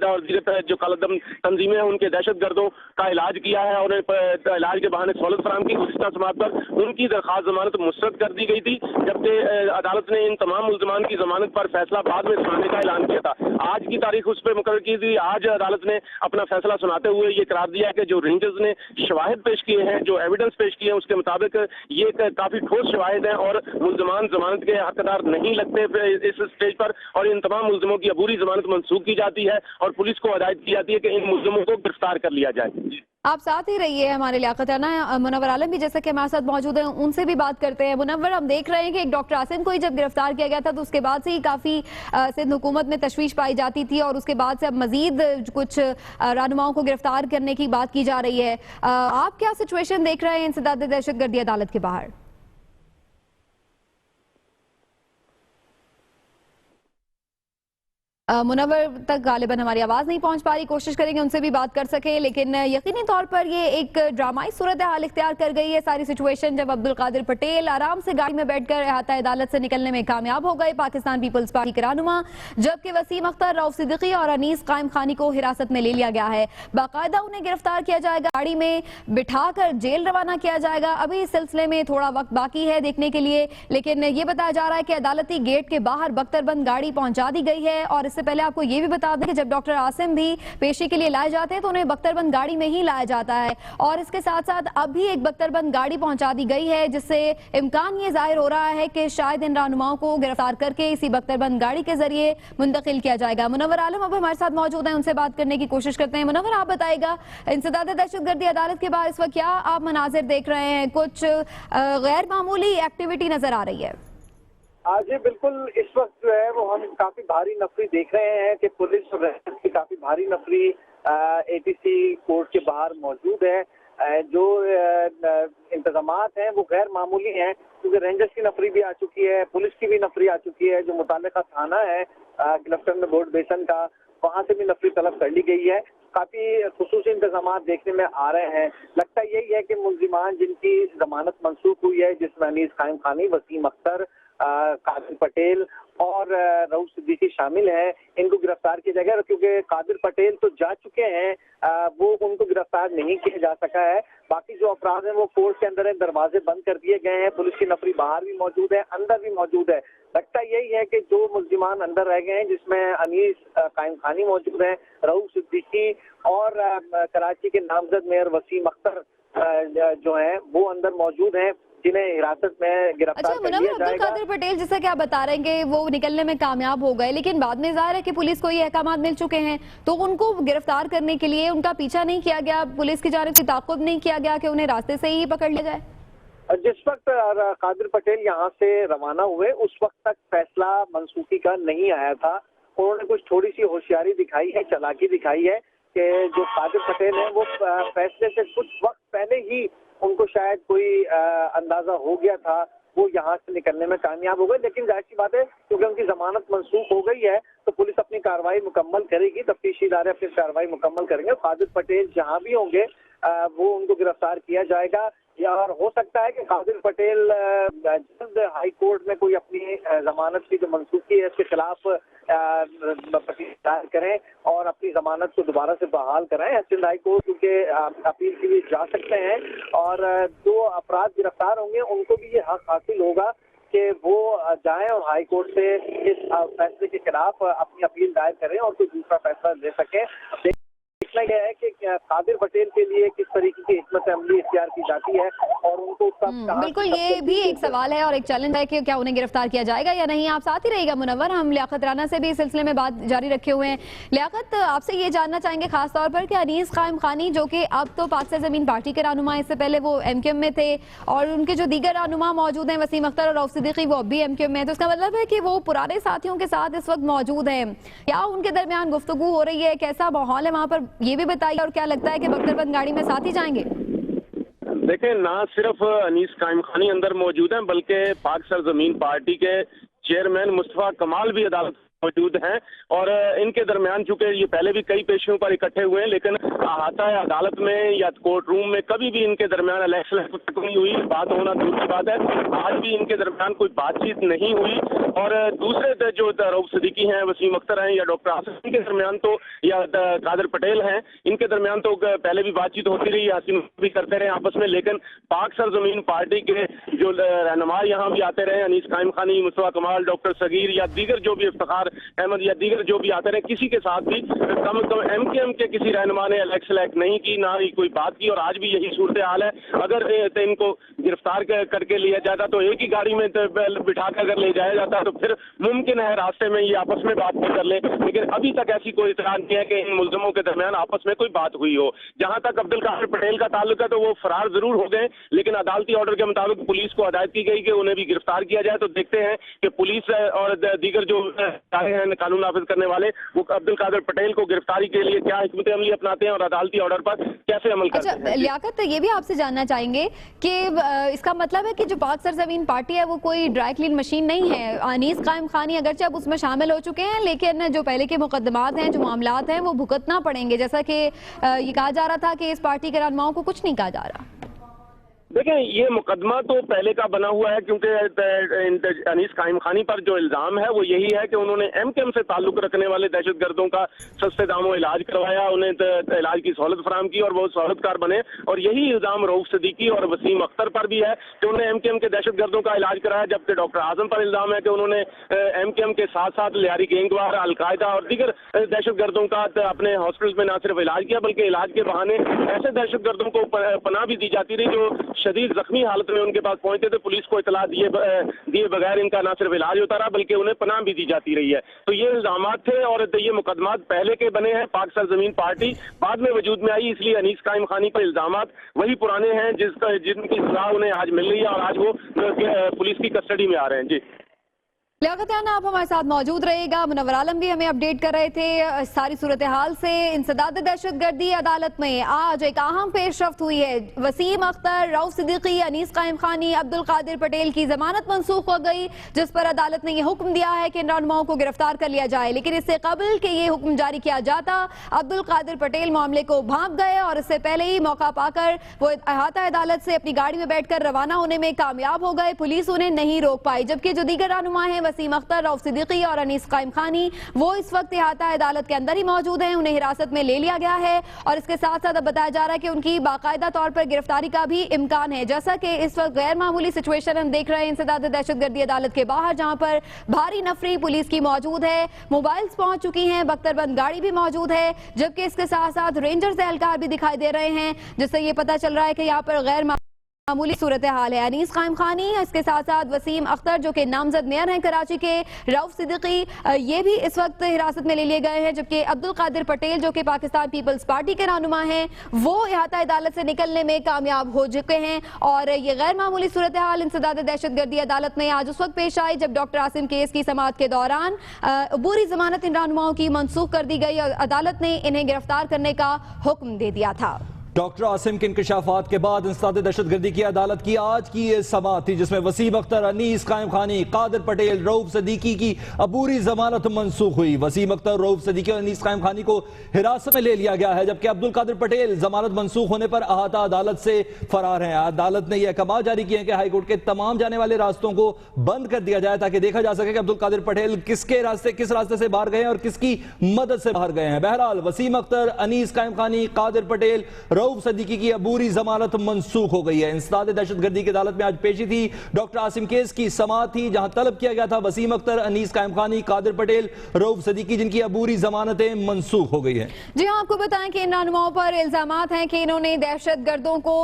और दीगर जो कलदम तंजीमें हैं उनके दहशतगर्दों का इलाज किया है और इलाज के बहाने सहूलत फराम की। गुज़िश्ता समात पर उनकी दरख्वास्त जमानत मुस्तरद कर दी गई थी, जबकि अदालत ने इन तमाम मुल्जमान की जमानत पर फैसला बाद में सुनाने का ऐलान किया था। आज की तारीख उस पर मुकर्रर की थी। आज अदालत ने अपना फैसला सुनाते हुए ये करार दिया कि जो रेंजर्स ने शवाहिद पेश किए हैं, जो एविडेंस पेश किए हैं, उसके मुताबिक ये काफी ठोस शवाहिद हैं और मुल्जमान जमानत के हकदार नहीं लगते इस स्टेज पर और इन तमाम मुल्जमों की अबूरी जमानत मनसूख की जाती है और पुलिस को हदायत की जाती है कि इन मुल्जमों को गिरफ्तार कर लिया जाए। आप साथ ही रहिए, हमारे लियाकत है ना, मुनव्वर आलम भी जैसा कि हमारे साथ मौजूद हैं, उनसे भी बात करते हैं। मुनव्वर, हम देख रहे हैं कि एक डॉक्टर आसिम को ही जब गिरफ्तार किया गया था तो उसके बाद से ही काफी सिंध हुकूमत में तशवीश पाई जाती थी और उसके बाद से अब मजीद कुछ रहनुमाओं को गिरफ्तार करने की बात की जा रही है। आप क्या सिचुएशन देख रहे हैं इंसदाद दहशतगर्दी अदालत के बाहर? मुनव्वर तक गालिबन हमारी आवाज़ नहीं पहुंच पा रही, कोशिश करेंगे उनसे भी बात कर सके, लेकिन यकीनी तौर पर ये एक ड्रामाई सूरत हाल इख्तियार कर गई है सारी सिचुएशन, जब अब्दुल कादिर पटेल आराम से गाड़ी में बैठकर अहाता अदालत से निकलने में कामयाब हो गए पाकिस्तान पीपल्स पार्टी के रहनुमा, जबकि वसीम अख्तर, रऊफ सिद्दीकी और अनीस कायम खानी को हिरासत में ले लिया गया है। बाकायदा उन्हें गिरफ्तार किया जाएगा, गाड़ी में बिठाकर जेल रवाना किया जाएगा। अभी इस सिलसिले में थोड़ा वक्त बाकी है देखने के लिए, लेकिन ये बताया जा रहा है कि अदालती गेट के बाहर बख्तरबंद गाड़ी पहुंचा दी गई है। और इससे पहले आपको ये भी बता दें कि जब डॉक्टर आसिम भी पेशी के लिए लाए जाते हैं तो उन्हें बख्तरबंद गाड़ी में ही लाया जाता है और इसके साथ साथ अब भी एक बख्तरबंद गाड़ी पहुंचा दी गई है, जिससे इम्कान ये जाहिर हो रहा है कि शायद इन रहनुमाओं को गिरफ्तार करके इसी बख्तरबंद गाड़ी के जरिए मुंतकिल किया जाएगा। मुनव्वर आलम अब हमारे साथ मौजूद हैं, उनसे बात करने की कोशिश करते हैं। मुनव्वर, आप बताइएगा, इंसदाद दहशतगर्दी अदालत के बाहर इस वक्त क्या आप मनाजिर देख रहे हैं? कुछ गैर मामूली एक्टिविटी नजर आ रही है? जी बिल्कुल, इस वक्त जो है वो हम काफी भारी नफरी देख रहे हैं कि पुलिस और रेंजर्स की काफी भारी नफरी ATC कोर्ट के बाहर मौजूद है। जो इंतजामात हैं वो गैर मामूली हैं, क्योंकि रेंजर्स की नफरी भी आ चुकी है, पुलिस की भी नफरी आ चुकी है, जो मुताल्लिका थाना है गिरफ्तार बोर्ड बेसन का, वहां से भी नफरी तलब कर ली गई है। काफी खुसूसी इंतजाम देखने में आ रहे हैं। लगता यही है कि मुल्जिमान जिनकी जमानत मंसूख हुई है, जिसमें अनीस कायम खानी, वसीम अख्तर, कादिर पटेल और रऊफ सिद्दीकी शामिल हैं, इनको गिरफ्तार किया जाएगा, क्योंकि कादिर पटेल तो जा चुके हैं, वो उनको गिरफ्तार नहीं किया जा सका है। बाकी जो अपराध हैं वो कोर्ट के अंदर है, दरवाजे बंद कर दिए गए हैं, पुलिस की नफरी बाहर भी मौजूद है, अंदर भी मौजूद है। लगता यही है कि जो मुल्जिमान अंदर रह गए हैं, जिसमें अनीस कायम खानी मौजूद है, रऊफ सिद्दीकी और कराची के नामजद मेयर वसीम अख्तर जो हैं वो अंदर मौजूद हैं, जिन्हें हिरासत में गिरफ्तार कर लिया जाएगा। अब्दुल कादिर पटेल, जैसा कि आप बता रहे हैं कि वो निकलने में कामयाब हो गए, लेकिन बाद में जाहिर है कि पुलिस को ये अहकाम मिल चुके हैं, तो उनको गिरफ्तार करने के लिए उनका पीछा नहीं किया गया, पुलिस की जानिब से ताक़ुब नहीं किया गया कि उन्हें रास्ते से ही पकड़ लिया जाए? जिस वक्त कादिर पटेल यहाँ से रवाना हुए उस वक्त तक फैसला मनसूखी का नहीं आया था। उन्होंने कुछ थोड़ी सी होशियारी दिखाई है, चालाकी दिखाई है कि जो कादिर पटेल हैं वो फैसले से कुछ वक्त पहले ही उनको शायद कोई अंदाजा हो गया था, वो यहाँ से निकलने में कामयाब हो गए। लेकिन जाहिर सी बात है, क्योंकि उनकी जमानत मंसूख हो गई है तो पुलिस अपनी कार्रवाई मुकम्मल करेगी, तफ्तीशी इदारे अपनी कार्रवाई मुकम्मल करेंगे। कादिर पटेल जहाँ भी होंगे वो उनको गिरफ्तार किया जाएगा, या और हो सकता है कि कादिर पटेल जल्द हाई कोर्ट में कोई अपनी जमानत की जो मंसूखी है इसके खिलाफ दायर करें और अपनी जमानत को दोबारा से बहाल कराएं। सिंध हाई कोर्ट क्योंकि अपील के लिए जा सकते हैं, और जो अपराध गिरफ्तार होंगे उनको भी ये हक हासिल होगा कि वो जाएं और हाई कोर्ट से इस फैसले के खिलाफ अपनी अपील दायर करें और कोई दूसरा फैसला ले सकें। देखना यह है कि कादिर पटेल के लिए किस तरीके की हिकमत अमली इख्तियार की जाती है और उनको बिल्कुल, ये भी एक सवाल है और एक चैलेंज है कि क्या उन्हें गिरफ्तार किया जाएगा या नहीं। आप साथ ही रहिएगा मुनव्वर, हम लियाकत राना से भी इस सिलसिले में बात जारी रखे हुए हैं। लियाकत, आपसे ये जानना चाहेंगे खास तौर पर कि अनीस कायम खानी, जो कि अब तो पाक सरजमीन पार्टी के रहनुमा, इससे पहले वो MQM में थे, और उनके जो दीगर रहनुमा मौजूद हैं वसीम अख्तर और रऊफ सिद्दीकी, वो अब भी MQM में है, तो इसका मतलब है कि वो पुराने साथियों के साथ इस वक्त मौजूद हैं। क्या उनके दरमियान गुफ्तगू हो रही है, कैसा माहौल है वहाँ पर, ये भी बताइए, और क्या लगता है कि बख्तरबंद गाड़ी में साथ ही जाएंगे? देखें, ना सिर्फ अनीस कायम खानी अंदर मौजूद हैं, बल्कि पाक सरजमीन पार्टी के चेयरमैन मुस्तफा कमाल भी अदालत मौजूद हैं, और इनके दरमियान चूंकि ये पहले भी कई पेशियों पर इकट्ठे हुए हैं, लेकिन अहाता अदालत में या कोर्ट रूम में कभी भी इनके दरमियान इलेक्शन नहीं हुई। बात होना दूर की बात है, आज भी इनके दरमियान कोई बातचीत नहीं हुई। और दूसरे जो रऊफ सिद्दीकी हैं, वसीम अख्तर हैं या डॉक्टर आसिम के दरमियान तो, या कादिर पटेल हैं, इनके दरमियान तो पहले भी बातचीत होती रही, आसिम भी करते रहे आपस में, लेकिन पाक सरजमीन पार्टी के जो रहनुमा यहाँ भी आते रहे, अनीस कायम खानी, मुस्तफा कमाल, डॉक्टर सगीर या दीगर जो भी इफ्तिखार अहमद या दीगर जो भी आते रहे, किसी के साथ भी कम MQM के किसी रहनुमा ने इलेक्शन नहीं की, ना ही कोई बात की, और आज भी यही सूरत हाल है। अगर इनको गिरफ्तार करके लिया जाता तो एक ही गाड़ी में बिठा कर अगर ले जाया जाता तो फिर मुमकिन है रास्ते में ये आपस में बात भी कर ले, लेकिन अभी तक ऐसी कोई इतला नहीं है कि इन मुल्जिमों के दरमियान आपस में कोई बात हुई हो। जहां तक अब्दुल कादिर पटेल का ताल्लुक है तो वो फरार जरूर हो गए, लेकिन अदालती ऑर्डर के मुताबिक पुलिस को हदायत की गई कि उन्हें भी गिरफ्तार किया जाए। तो देखते हैं कि पुलिस और दीगर जो हैं कानून नाफिज करने वाले, वो अब्दुल कादिर पटेल को गिरफ्तारी के लिए क्या हिकमत अमली अपनाते हैं और अदालती ऑर्डर पर कैसे अमल करते हैं। लियाकत, ये भी आपसे जानना चाहेंगे कि इसका मतलब है कि जो पाक सरजमीन पार्टी है वो कोई ड्राई क्लीन मशीन नहीं है। अनीस कायम खानी अगरचे अब उसमें शामिल हो चुके हैं, लेकिन जो पहले के मुकदमात हैं, जो मामलात हैं, वो भुगतना पड़ेंगे, जैसा कि ये कहा जा रहा था कि इस पार्टी के रहनुमाओं को कुछ नहीं कहा जा रहा। देखें, ये मुकदमा तो पहले का बना हुआ है, क्योंकि अनीस कायम खानी पर जो इल्ज़ाम है वो यही है कि उन्होंने MQM से ताल्लुक रखने वाले दहशतगर्दों का सस्ते दामों इलाज करवाया, उन्हें इलाज की सहूलत फराहम की और वो सहूलतकार बने। और यही इल्ज़ाम रऊफ सिद्दीकी और वसीम अख्तर पर भी है कि उन्होंने MQM के दहशतगर्दों का इलाज कराया, जबकि डॉक्टर आजम पर इल्ज़ाम है कि उन्होंने MQM के साथ साथ लियारी गैंगवार, अलकायदा और दीगर दहशतगर्दों का अपने हॉस्पिटल में न सिर्फ इलाज किया, बल्कि इलाज के बहाने ऐसे दहशतगर्दों को पनाह भी दी जाती रही जो शदीद जख्मी हालत में उनके पास पहुंचते थे। पुलिस को इतला दिए बगैर इनका ना सिर्फ इलाज होता रहा, बल्कि उन्हें पनाह भी दी जाती रही है। तो ये इल्जामात थे और ये मुकदमात पहले के बने हैं। पाक सरजमीन पार्टी बाद में वजूद में आई, इसलिए अनीस कायम खानी पर इल्जामात वही पुराने हैं जिनकी सजा उन्हें आज मिल रही है और आज वो पुलिस की कस्टडी में आ रहे हैं। जी। लियाकत आप हमारे साथ मौजूद रहेगा। मुनव्वर आलम भी हमें अपडेट कर रहे थे सारी सूरत हाल से। इंसदाद दहशतगर्दी अदालत में आज एक अहम पेशरफ्त हुई है। वसीम अख्तर, रऊफ सिद्दीकी, अनीस कायम खानी, अब्दुल कादिर पटेल की जमानत मंसूख हो गई, जिस पर अदालत ने यह हुक्म दिया है कि इन रहनुमाओं को गिरफ्तार कर लिया जाए। लेकिन इससे कबल कि ये हुक्म जारी किया जाता, अब्दुल कादिर पटेल मामले को भांप गए और इससे पहले ही मौका पाकर वो अहाता अदालत से अपनी गाड़ी में बैठकर रवाना होने में कामयाब हो गए। पुलिस उन्हें नहीं रोक पाई, जबकि जो दीगर रहनुमा है वसीम अख्तर, रऊफ सिद्दीकी और अनीस कायम खानी, वो इस वक्त अहाता अदालत के अंदर ही मौजूद हैं। उन्हें हिरासत में ले लिया गया है और इसके साथ साथ अब बताया जा रहा है कि उनकी बाकायदा तौर पर गिरफ्तारी का भी इम्कान है। जैसा कि इस वक्त गैर मामूली सिचुएशन हम देख रहे हैं इंसदाद दहशतगर्दी अदालत के बाहर, जहां पर भारी नफरी पुलिस की मौजूद है, मोबाइल्स पहुंच चुकी हैं, बख्तरबंद गाड़ी भी मौजूद है, जबकि इसके साथ साथ रेंजर्स एहलकार भी दिखाई दे रहे हैं, जिससे ये पता चल रहा है कि यहाँ पर गैर मामूली सूरत हाल है। अनीस कायम खानी, इसके साथ साथ वसीम अख्तर जो कि नामजद मेयर हैं कराची के, रऊफ सिद्दीकी, ये भी इस वक्त हिरासत में ले लिए गए हैं, जबकि अब्दुल कादिर पटेल जो कि पाकिस्तान पीपल्स पार्टी के रहनुमा हैं, वो अहाता अदालत से निकलने में कामयाब हो चुके हैं। और ये गैर मामूली सूरत हाल इंसदाद दहशतगर्दी अदालत में आज उस वक्त पेश आई जब डॉक्टर आसिम केस की समाअत के दौरान अबूरी जमानत इन रहनुमाओं की मनसूख कर दी गई और अदालत ने इन्हें गिरफ्तार करने का हुक्म दे दिया था। डॉक्टर आसिम के इंकशाफात के बाद इंसदाद दहशतगर्दी की अदालत की आज की ये समाअत थी, जिसमें वसीम अख्तर, अनीस कायम खानी, कादिर पटेल, रऊफ सिद्दीकी की अबूरी जमानत मनसूख हुई। वसीम अख्तर, रऊफ सिद्दीकी और अनीस कायम खानी को हिरासत में ले लिया गया है, जबकि अब्दुल कादिर पटेल जमानत मनसूख होने पर अहाता अदालत से फरार हैं। अदालत ने यह अहकाम जारी किए हैं कि हाईकोर्ट के तमाम जाने वाले रास्तों को बंद कर दिया जाए ताकि देखा जा सके कि अब्दुल कादिर पटेल किस रास्ते से बाहर गए हैं और किसकी मदद से बाहर गए हैं। बहरहाल वसीम अख्तर, अनीस कायम खानी, कादिर पटेल, रऊफ सिद्दीकी की अबूरी जमानत मनसूख हो गई है। इंसदाद दहशतगर्दी की अदालत में आज पेशी थी। डॉक्टर आसिम केस की समाअत थी, जहां तलब किया गया था वसीम अख्तर, अनीस कायम खानी, कादिर पटेल, रऊफ सिद्दीकी, जिनकी अबूरी जमानतें मनसूख हो गई है। जी हाँ, आपको बताएं कि इन रहनुमाओं पर इल्जामात हैं कि इन्होंने दहशतगर्दों को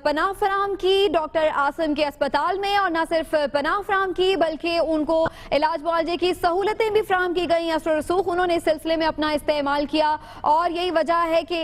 पनाह फराम की डॉक्टर आसिम के अस्पताल में, और न सिर्फ पनाह फराम की बल्कि उनको इलाज मुआवजे की सहूलतें भी फराम की गई। असर रसूख उन्होंने इस सिलसिले में अपना इस्तेमाल किया और यही वजह है कि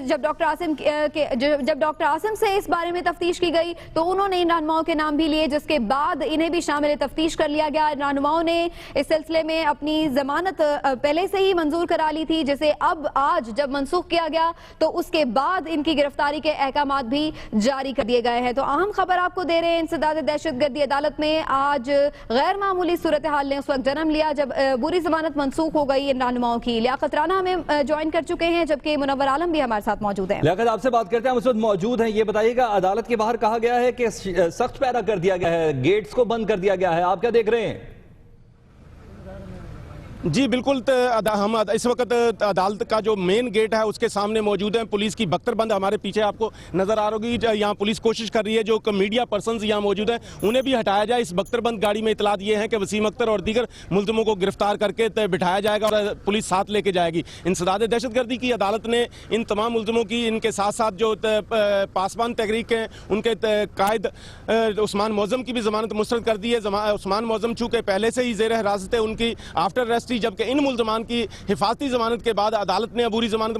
जब डॉक्टर आसिम से इस बारे में तफ्तीश की गई तो उन्होंने इन रहनुमाओं के नाम भी लिए, जिसके बाद इन्हें भी शामिल तफ्तीश कर लिया गया। रहनुमाओं ने इस सिलसिले में अपनी जमानत पहले से ही मंजूर करा ली थी, जिसे अब आज जब मनसूख किया गया तो उसके बाद इनकी गिरफ्तारी के अहकाम भी जारी कर दिए गए हैं। तो अहम खबर आपको दे रहे हैं, इंसदाद दहशतगर्दी अदालत में आज गैर मामूली सूरत हाल ने उस वक्त जन्म लिया जब बुरी जमानत मनसूख हो गई इन रहनुमाओं की। लियाकत राना हमें ज्वाइन कर चुके हैं, जबकि मुनव्वर आलम भी हमारे साथ मौजूद है। लियाकत, आपसे बात करते हैं, उस वक्त मौजूद हैं, ये बताइएगा अदालत के बाहर कहा गया है कि सख्त पैरा कर दिया गया है, गेट्स को बंद कर दिया गया है, आप क्या देख रहे हैं? जी बिल्कुल, हम इस वक्त अदालत का जो मेन गेट है उसके सामने मौजूद हैं। पुलिस की बख्तरबंद हमारे पीछे आपको नजर आ रही है। यहाँ पुलिस कोशिश कर रही है, जो मीडिया पर्सनस यहाँ मौजूद हैं उन्हें भी हटाया जाए। इस बख्तरबंद गाड़ी में इतला दिए हैं कि वसीम अख्तर और दीगर मुल्ज़िमों को गिरफ्तार करके बिठाया जाएगा और पुलिस साथ लेके जाएगी। इंसदाद दहशतगर्दी की अदालत ने इन तमाम मुल्ज़िमों की, इनके साथ साथ जो पासवान तहरीक हैं उनके कायद उस्मान मौज़म की भी जमानत मुस्तरद कर दी है। उस्मान मौज़म चूँकि पहले से ही जेर हिरासत है, उनकी आफ्टर अरेस्ट, जबकि इन मुल्ज़मान की हिफाजती जमानत के बाद अदालत ने अबूरी जमानत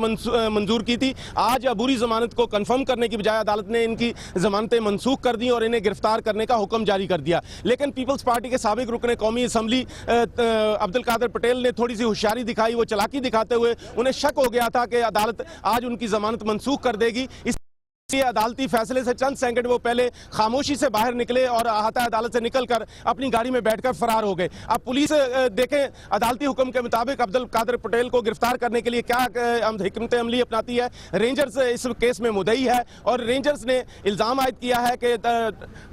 मंजूर की थी। आज अबूरी जमानत को कंफर्म करने की बजाय अदालत ने इनकी जमानतें मनसूख कर दी और इन्हें गिरफ्तार करने का हुक्म जारी कर दिया। लेकिन पीपल्स पार्टी के साबिक रुकने कौमी असम्बली अब्दुल कादिर पटेल ने थोड़ी सी होशियारी दिखाई। वो चालाकी दिखाते हुए उन्हें शक हो गया था कि अदालत आज उनकी जमानत मनसूख कर देगी। अदालती फैसले से चंद सेकंड वो पहले खामोशी से बाहर निकले और अहाता अदालत से निकलकर अपनी गाड़ी में बैठकर फरार हो गए। अब पुलिस देखें अदालती हुक्म के मुताबिक अब्दुल कादिर पटेल को गिरफ्तार करने के लिए क्या हिकमत अमली अपनाती है। रेंजर्स इस केस में मुद्दई है और रेंजर्स ने इल्ज़ाम आयद किया है कि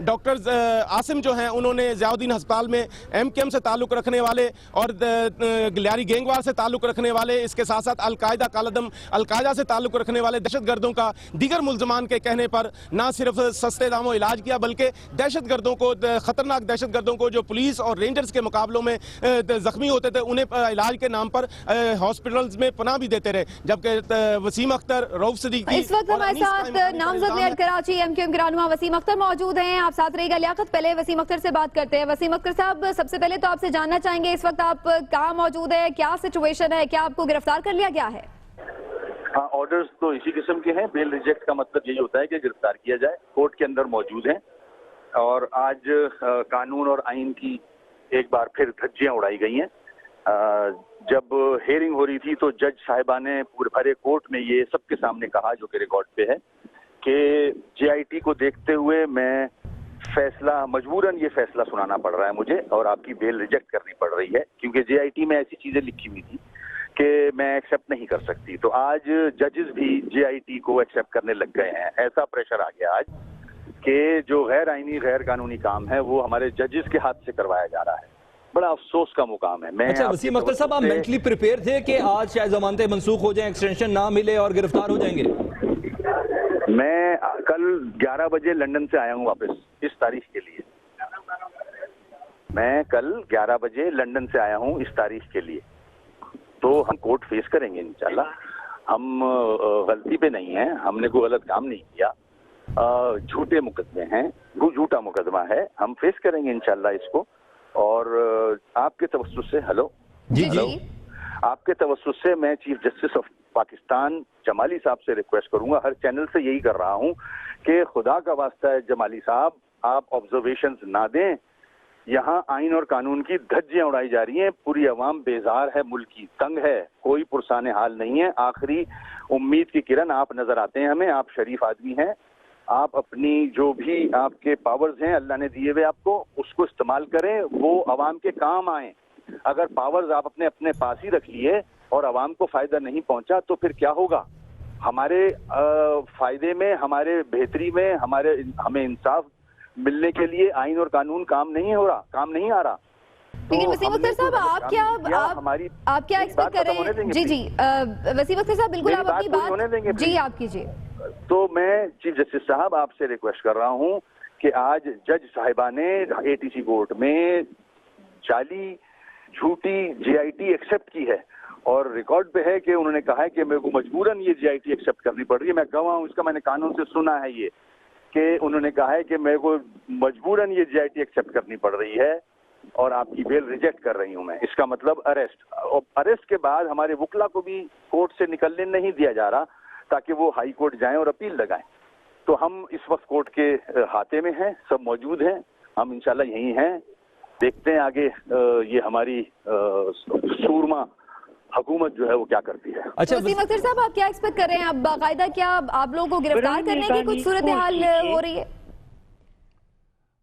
डॉक्टर आसिम जो हैं उन्होंने ज़ियाउद्दीन अस्पताल में MKM से ताल्लुक़ रखने वाले और गिलियारी गैंगवार से ताल्लुक़ रखने वाले, इसके साथ साथ अलकायदा कालदम अलकायदा से ताल्लुक़ रखने वाले दहशतगर्दों का दीगर मुल्ज़मान के कहने पर ना सिर्फ सस्ते दामों इलाज किया बल्कि दहशतगर्दों को, खतरनाक दहशतगर्दों को जो पुलिस और रेंजर्स के मुकाबलों में जख्मी होते थे उन्हें इलाज के नाम पर हॉस्पिटल्स में पनाह भी देते रहे। जबकि वसीम अख्तर, रऊफ सिद्दीकी, इस वक्त हमारे साथ नामजद मेयर कराची MKM के रहनुमा वसीम अख्तर मौजूद हैं, आप साथ रहिएगा। लियाकत, पहले वसीम अख्तर से बात करते हैं। वसीम अख्तर साहब, सबसे पहले तो आपसे जानना चाहेंगे इस वक्त आप कहाँ मौजूद है, क्या सिचुएशन है, क्या आपको गिरफ्तार कर लिया गया है? हाँ, ऑर्डर्स तो इसी किस्म के हैं। बेल रिजेक्ट का मतलब यही होता है कि गिरफ्तार किया जाए। कोर्ट के अंदर मौजूद हैं और आज कानून और आइन की एक बार फिर धज्जियां उड़ाई गई हैं। जब हेयरिंग हो रही थी तो जज साहिबा ने पूरे भरे कोर्ट में ये सबके सामने कहा, जो कि रिकॉर्ड पे है, कि जेआईटी को देखते हुए मैं मजबूरन ये फैसला सुनाना पड़ रहा है मुझे, और आपकी बेल रिजेक्ट करनी पड़ रही है, क्योंकि जेआईटी में ऐसी चीजें लिखी हुई थी कि मैं एक्सेप्ट नहीं कर सकती। तो आज जजेस भी जेआईटी को एक्सेप्ट करने लग गए हैं। ऐसा प्रेशर आ गया आज कि जो गैर आईनी गैर कानूनी काम है वो हमारे जजेस के हाथ से करवाया जा रहा है। बड़ा अफसोस का मुकाम है। मैं अच्छा वसीम अख्तर साहब, आप मेंटली प्रिपेयर थे कि आज शायद जमानतें मनसूख हो जाएं, एक्सटेंशन ना मिले और गिरफ्तार हो जाएंगे? मैं कल 11 बजे लंदन से आया हूँ वापस इस तारीख के लिए। मैं कल 11 बजे लंदन से आया हूँ इस तारीख के लिए। तो हम कोर्ट फेस करेंगे इंशाल्लाह। हम गलती पे नहीं हैं, हमने कोई गलत काम नहीं किया। झूठे मुकदमे हैं, वो झूठा मुकदमा है, हम फेस करेंगे इंशाल्लाह इसको। और आपके तवज्जुह से जी आपके तवज्जुह से मैं chief justice of Pakistan Jamali साहब से रिक्वेस्ट करूंगा, हर चैनल से यही कर रहा हूं कि खुदा का वास्ता है जमाली साहब, आप ऑब्जर्वेशंस ना दें। यहाँ आइन और कानून की धज्जियां उड़ाई जा रही हैं, पूरी अवाम बेजार है, मुल्क की तंग है, कोई पुरसाने हाल नहीं है। आखिरी उम्मीद की किरण आप नजर आते हैं हमें, आप शरीफ आदमी हैं, आप अपनी जो भी आपके पावर्स हैं अल्लाह ने दिए हुए आपको, उसको इस्तेमाल करें, वो अवाम के काम आए। अगर पावर्स आप अपने अपने पास ही रख लिए और अवाम को फायदा नहीं पहुंचा तो फिर क्या होगा? हमारे फायदे में, हमारे बेहतरी में, हमें इंसाफ मिलने के लिए आइन और कानून काम नहीं आ रहा। लेकिन वसीम अख्तर साहब, आप क्या एक्सपेक्ट कर रहे हैं? जी वसीम अख्तर साहब, बिल्कुल आप अपनी बात जी आप कीजिए। तो मैं चीफ जस्टिस साहब आपसे रिक्वेस्ट कर रहा हूं कि आज जज साहिबा ने एटीसी कोर्ट में जाली झूठी जेआईटी एक्सेप्ट की है, और रिकॉर्ड पे है कि उन्होंने कहा है कि मेरे को मजबूरन ये जेआईटी एक्सेप्ट करनी पड़ रही है। मैं गवाह हूं इसका, मैंने कानून से सुना है ये कि उन्होंने कहा है कि मेरे को मजबूरन ये जेआईटी एक्सेप्ट करनी पड़ रही है और आपकी बेल रिजेक्ट कर रही हूं मैं। इसका मतलब अरेस्ट, और अरेस्ट के बाद हमारे वुकला को भी कोर्ट से निकलने नहीं दिया जा रहा ताकि वो हाई कोर्ट जाएं और अपील लगाएं। तो हम इस वक्त कोर्ट के हाथे में हैं, सब मौजूद हैं, हम इंशाल्लाह यहीं हैं। देखते हैं आगे ये हमारी सूरमा हुकूमत जो है वो क्या करती है। अच्छा वसीम अख्तर साहब, आप क्या एक्सपेक्ट कर रहे हैं? आप बाकायदा क्या आप लोगों को गिरफ्तार करने की कुछ सूरत हाल हो रही है?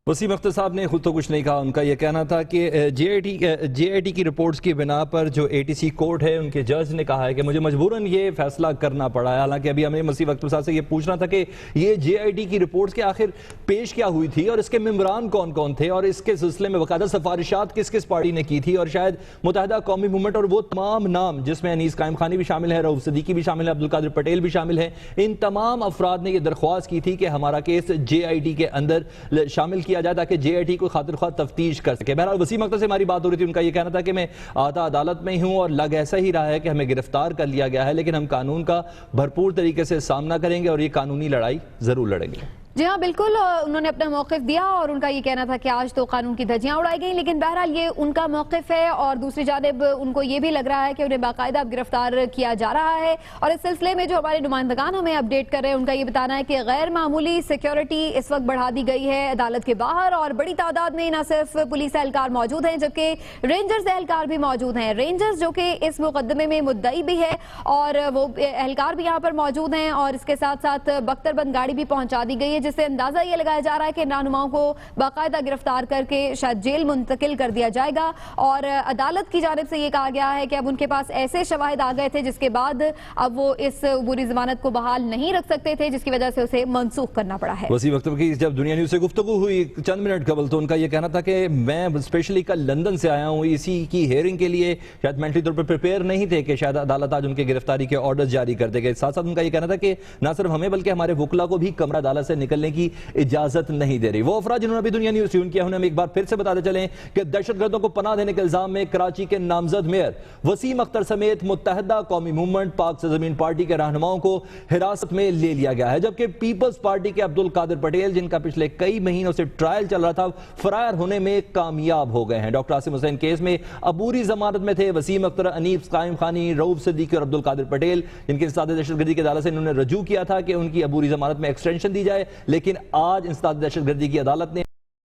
वसीम अख्तर साहब ने खुद तो कुछ नहीं कहा, उनका यह कहना था कि जेआईटी की रिपोर्ट्स की बिना पर जो एटीसी कोर्ट है उनके जज ने कहा है कि मुझे मजबूरन ये फैसला करना पड़ा है। हालांकि अभी हमें वसीम अख्तर साहब से ये पूछना था कि ये जेआईटी की रिपोर्ट्स के आखिर पेश क्या हुई थी और इसके मेंबरान कौन कौन थे और इसके सिलसिले में बाकायदा सिफारिशात किस किस पार्टी ने की थी, और शायद मुत्तहिदा कौमी मूवमेंट और वो तमाम नाम जिसमें अनीस कायम खानी भी शामिल है, रऊफ सिद्दीकी भी शामिल है, अब्दुल कादिर पटेल भी शामिल है, इन तमाम अफराद ने यह दरख्वास्त की थी कि हमारा केस जेआईटी के अंदर शामिल किया जाए ताकि जेआईटी को खातिर ख्वाह तफ्तीश कर सके। बहरहाल वसीम अख्तर से हमारी बात हो रही थी, उनका यह कहना था कि मैं आता अदालत में ही हूं और लग ऐसा ही रहा है कि हमें गिरफ्तार कर लिया गया है, लेकिन हम कानून का भरपूर तरीके से सामना करेंगे और ये कानूनी लड़ाई जरूर लड़ेंगे। जी हाँ बिल्कुल, उन्होंने अपना मौक़िफ़ दिया और उनका ये कहना था कि आज तो कानून की धज्जियां उड़ाई गई, लेकिन बहरहाल ये उनका मौक़िफ़ है और दूसरी जानिब उनको ये भी लग रहा है कि उन्हें बाकायदा गिरफ्तार किया जा रहा है। और इस सिलसिले में जो हमारे नुमाइंदगान हमें अपडेट कर रहे हैं उनका ये बताना है कि गैर मामूली सिक्योरिटी इस वक्त बढ़ा दी गई है अदालत के बाहर, और बड़ी तादाद में न सिर्फ पुलिस एहलकार मौजूद हैं जबकि रेंजर्स एहलकार भी मौजूद हैं। रेंजर्स जो कि इस मुकदमे में मुद्दई भी है और वो एहलकार भी यहाँ पर मौजूद हैं, और इसके साथ साथ बख्तरबंद गाड़ी भी पहुंचा दी गई है, जिससे अंदाजा ये लगाया जा रहा है कि रहनुमाओं को बाकायदा गिरफ्तार करके शायद जेल मुंतकिल कर दिया जाएगा। और अदालत की जानिब से ये कहा गया है कि अब उनके पास ऐसे शवाहिद आ गए थे जिसके बाद अब वो इस बुरी जमानत को बहाल नहीं रख सकते थे, जिसकी वजह से उसे मनसूख करना पड़ा है। वसीम अख्तर की जब दुनिया न्यूज़ से गुफ्तगू हुई चंद मिनट कबल तो उनका यह कहना था कि मैं स्पेशली कल लंदन से आया हूँ इसी की हेयरिंग के लिए, शायद मेंटली तौर पर प्रिपेयर नहीं थे कि शायद अदालत आज उनके गिरफ्तारी के ऑर्डर्स जारी कर देंगे। साथ साथ उनका यह कहना था कि न सिर्फ हमें बल्कि हमारे वुकला को भी कमरा अदालत से निकलने की इजाजत नहीं दे रही। वो अफराद जिन्होंने अभी दुनिया न्यूज़ ट्यून किया उन्हें हम एक बार फिर से बताते चलें कि दहशतगर्दों को पनाह देने के इल्जाम में कराची के नामजद मेयर वसीम अख्तर समेत मुत्तहिदा कौमी मूवमेंट पाक सरजमीन पार्टी के रहनुमाओं को हिरासत में ले लिया गया है, जबकि पीपल्स पार्टी के अब्दुल कादिर पटेल जिनका पिछले कई महीनों से ट्रायल चल रहा था फरार होने में कामयाब हो गए हैं। डॉक्टर आसिम हुसैन केस में अबूरी जमानत में थे वसीम अख्तर, अनीस कायम खानी, रऊफ सिद्दीकी और अब्दुल कादिर पटेल, जिनके इंसदाद दहशतगर्दी की अदालत से इन्होंने रजू किया था कि उनकी अबूरी जमानत में एक्सटेंशन दी जाए, लेकिन आज इंसदाद दहशतगर्दी की अदालत ने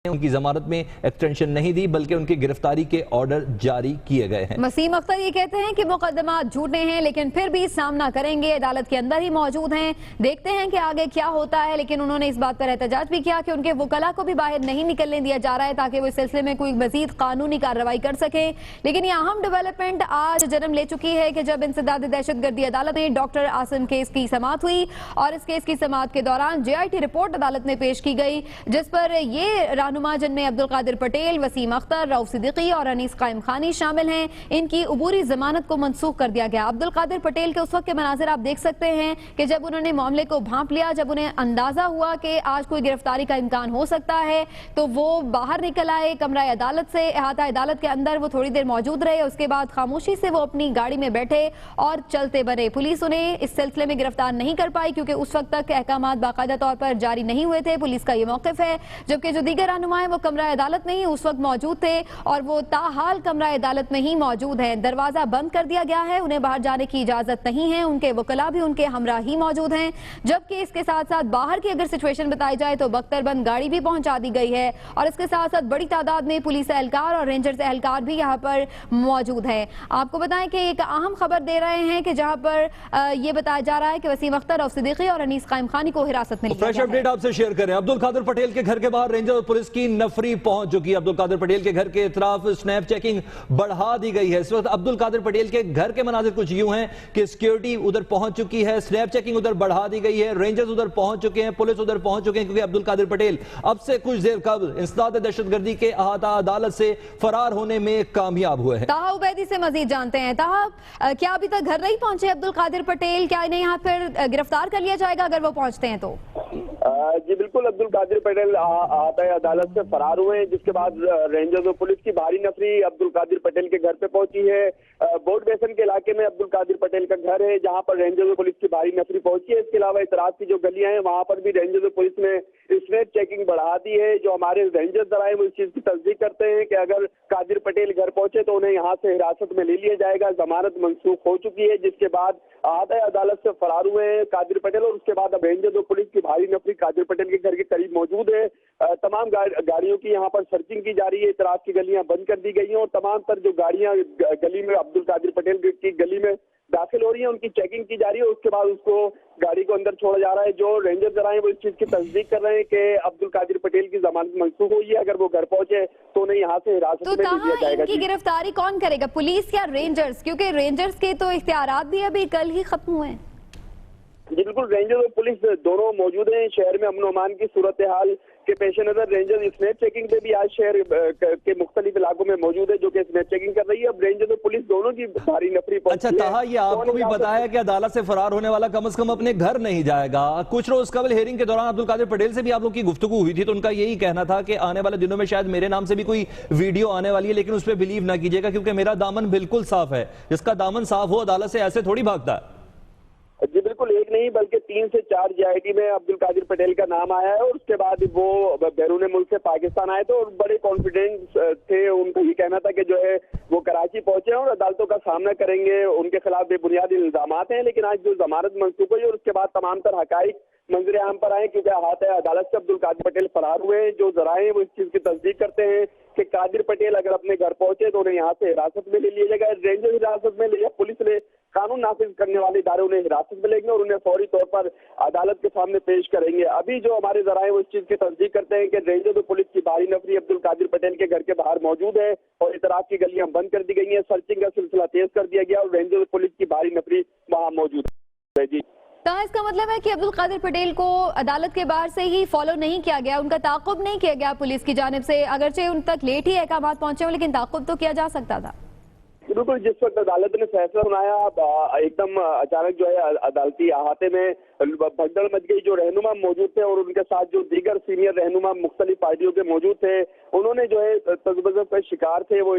उनकी जमानत में एक्सटेंशन नहीं दी बल्कि उनकी गिरफ्तारी के ऑर्डर जारी किए गए हैं। वसीम अख्तर ये कहते हैं कि मुकदमा झूठे हैं लेकिन फिर भी सामना करेंगे, अदालत के अंदर ही मौजूद हैं, देखते हैं कि आगे क्या होता है। लेकिन उन्होंने इस बात पर एहतजाज भी किया कि उनके वकला को भी बाहर नहीं निकलने दिया जा रहा है ताकि वो इस सिलसिले में कोई मजीद कानूनी कार्रवाई कर सके। लेकिन ये अहम डेवलपमेंट आज जन्म ले चुकी है कि जब इंसदाद दहशतगर्दी अदालत में डॉक्टर आसिम केस की समाअत हुई और इस केस की समाअत के दौरान JIT रिपोर्ट अदालत में पेश की गई, जिस पर ये रहनुमा जिनमें अब्दुल कादिर पटेल, वसीम अख्तर, रऊफ सिद्दीकी और अनीस कायम खानी शामिल हैं, इनकी अबूरी जमानत को मनसूख कर दिया गया। अब्दुल कादिर पटेल के उस वक्त के मनाजिर आप देख सकते हैं कि जब उन्होंने मामले को भांप लिया, जब उन्हें अंदाजा हुआ कि आज कोई गिरफ्तारी का इम्कान हो सकता है, तो वो बाहर निकल आए कमरा अदालत से, अहाता अदालत के अंदर वो थोड़ी देर मौजूद रहे। उसके बाद खामोशी से वो अपनी गाड़ी में बैठे और चलते बने। पुलिस उन्हें इस सिलसिले में गिरफ्तार नहीं कर पाई क्योंकि उस वक्त तक अहकाम बाकायदा तौर पर जारी नहीं हुए थे। पुलिस का ये मौकिफ है। जबकि जो दीगर रहनुमा है वो कमरा अदालत में ही उस वक्त मौजूद थे और वो ताहाल कमरा अदालत में ही मौजूद है। दरवाजा बंद कर दिया गया है, उन्हें बाहर जाने की इजाजत नहीं है। उनके वकला भी उनके हमरा ही मौजूद हैं। जबकि इसके साथ साथ बाहर की अगर सिचुएशन बताई जाए तो बख्तरबंद गाड़ी भी पहुंचा दी गई है और इसके साथ साथ बड़ी तादाद में पुलिस एहलकार और रेंजर्स एहलकार भी यहाँ पर मौजूद है। आपको बताएं कि एक अहम खबर दे रहे हैं कि जहाँ पर ये बताया जा रहा है कि वसीम अख्तर, रऊफ सिद्दीकी और अनीस कायम खानी को हिरासत में लिया फ्रेश गया है। अपडेट आपसे शेयर करें। अब्दुल कादिर पटेल के घर के बाहर रेंजर और पुलिस की नफरी पहुंच चुकी है। अब्दुल कादिर पटेल के घर के इतराफ स्नैप चेकिंग बढ़ा दी गई है। इस वक्त अब्दुल कादिर पटेल के घर के मनाजिर कुछ यूं हैं कि सिक्योरिटी उधर पहुंच चुकी है, स्नैप चेकिंग उधर बढ़ा दी गई है, रेंजर्स उधर पहुंच चुके हैं, पुलिस उधर पहुंच चुके हैं क्योंकि अब्दुल कादिर पटेल अब से कुछ देर कबल इंसदाद दहशतगर्दी के अहाता अदालत से फरार होने में कामयाब हुए हैं। ताहा उबैदी से मजीद जानते हैं। ताहा, क्या अभी तक घर नहीं पहुंचे अब्दुल कादिर पटेल? क्या इन्हें यहाँ पर गिरफ्तार कर लिया जाएगा अगर वो पहुंचते हैं तो? जी बिल्कुल, अब्दुल कादिर पटेल अहाता अदालत से फरार हुए हैं, जिसके बाद रेंजर्स और पुलिस की भारी नफरी अब्दुल कादिर पटेल के घर पे पहुंची है। बोर्ड बेसन के इलाके में अब्दुल कादिर पटेल का घर है जहां पर रेंजर्स और पुलिस की भारी नफरी पहुंची है। इसके अलावा इतराज की जो गलियां हैं वहां पर भी रेंजर्स और पुलिस ने स्नैप चेकिंग बढ़ा दी है। जो हमारे रेंजर्स जराए वो इस चीज की तस्दीक करते हैं कि अगर कादिर पटेल घर पहुंचे तो उन्हें यहाँ से हिरासत में ले लिया जाएगा। जमानत मनसूख हो चुकी है, जिसके बाद अहाता अदालत से फरार हुए हैं कादिर पटेल और उसके बाद अब रेंजर्स और पुलिस की भारी नफरी कादिर पटेल के घर के करीब मौजूद है। तमाम गाड़ियों की यहाँ पर सर्चिंग की जा रही है। इतराज की गलियां बंद कर दी गई हैं और तमाम तर जो गाड़ियां गली में अब्दुल कादिर पटेल की गली में दाखिल हो रही है उनकी चेकिंग की जा रही है। उसके बाद उसको गाड़ी को अंदर छोड़ा जा रहा है। जो रेंजर जरा है वो इस चीज की तस्दीक कर रहे हैं कि अब्दुल कादिर पटेल की जमानत मंसूख हुई है, अगर वो घर पहुंचे तो उन्हें यहाँ से हिरासत में ले लिया जाएगा। इनकी गिरफ्तारी कौन करेगा, पुलिस या रेंजर्स? क्योंकि रेंजर्स के तो इख्तियारात भी अभी कल ही खत्म हुए हैं। जी बिल्कुल, रेंजर्स और पुलिस दोनों मौजूद हैं। शहर में अमन अमान की सूरत हाल के पेश नजर रेंजर्स स्नैप चेकिंग पे भी आज शहर के मुख्तलिफ इलाकों में मौजूद है जो कि स्नैप चेकिंग कर रही है। अब रेंजर्स और पुलिस दोनों की भारी नफरी पहुंची है। अच्छा ताहा, ये आपको भी बताया कि अदालत से फरार होने वाला कम से कम अपने घर नहीं जाएगा। कुछ रोज कबल हेयरिंग के दौरान अब्दुल कादिर पटेल से भी आप लोग की गुफ्तगू हुई थी तो उनका यही कहना था कि आने वाले दिनों में शायद मेरे नाम से भी कोई वीडियो आने वाली है, लेकिन उस पर बिलीव ना कीजिएगा क्योंकि मेरा दामन बिल्कुल साफ है। जिसका दामन साफ हो अदालत से ऐसे थोड़ी भागता है। जी बिल्कुल, एक नहीं बल्कि 3 से 4 JIT में अब्दुल कादिर पटेल का नाम आया है और उसके बाद वो बैरून मुल्क से पाकिस्तान आए थे और बड़े कॉन्फिडेंस थे। उनका ये कहना था कि जो है वो कराची पहुंचे और अदालतों का सामना करेंगे, उनके खिलाफ बेबुनियाद इल्जामात हैं। लेकिन आज जो जमानत मंसूख हुई और उसके बाद तमाम तर हकाइक मंजर आम पर आए क्योंकि अहाता अदालत से अब्दुल कादिर पटेल फरार हुए हैं। जो जराए हैं वो इस चीज की तस्दीक करते हैं कि कादिर पटेल अगर अपने घर पहुंचे तो उन्हें यहाँ से हिरासत में ले लिया जाएगा। रेंजर हिरासत में ले या पुलिस ने कानून नाफिज करने वाले इदारे उन्हें हिरासत में लेंगे और उन्हें फौरी तौर पर अदालत के सामने पेश करेंगे। अभी जो हमारे जराए वो इस चीज की तस्दीक करते हैं कि रेंजर और पुलिस की भारी नफरी अब्दुल कादिर पटेल के घर के बाहर मौजूद है और इतराज की गलियां बंद कर दी गई हैं। सर्चिंग का सिलसिला तेज कर दिया गया और रेंजर और पुलिस की भारी नफरी वहां मौजूद है। जी तो इसका मतलब है कि अब्दुल कादिर पटेल को अदालत के बाहर से ही फॉलो नहीं किया गया, उनका ताक़ुब नहीं किया गया पुलिस की जानिब से। अगरचे उन तक लेट ही अहकाम पहुंचे हो लेकिन ताक़ुब तो किया जा सकता था। बिल्कुल, जिस वक्त अदालत ने फैसला सुनाया एकदम अचानक जो है अदालती अहाते में भगदड़ मच गई। जो रहनुमा मौजूद थे और उनके साथ जो दीगर सीनियर रहनुमा मुख्तलिफ पार्टियों के मौजूद थे उन्होंने जो है तजबज़ब का शिकार थे, वो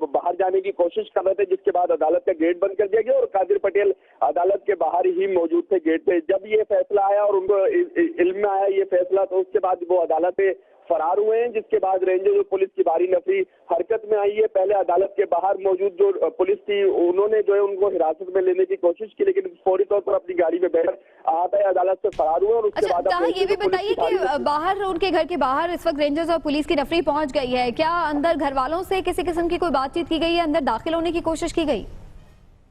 बाहर जाने की कोशिश कर रहे थे, जिसके बाद अदालत का गेट बंद कर दिया गया और कादिर पटेल अदालत के बाहर ही मौजूद थे गेट पे। जब ये फैसला आया और उनको इल्म में आया ये फैसला तो उसके बाद वो अदालत फरार हुए हैं, जिसके बाद रेंजर्स और पुलिस की भारी नफरी हरकत में आई है। पहले अदालत के बाहर मौजूद जो पुलिस थी उन्होंने जो है उनको हिरासत में लेने की कोशिश की, लेकिन फौरी तौर पर अपनी गाड़ी में बैठ आते अदालत से फरार हुए और उसके बाद ये भी बताइए कि बाहर उनके घर के बाहर इस वक्त रेंजर्स और पुलिस की नफरी पहुंच गई है, क्या अंदर घर वालों से किसी किस्म की कोई बातचीत की गई है, अंदर दाखिल होने की कोशिश की गई?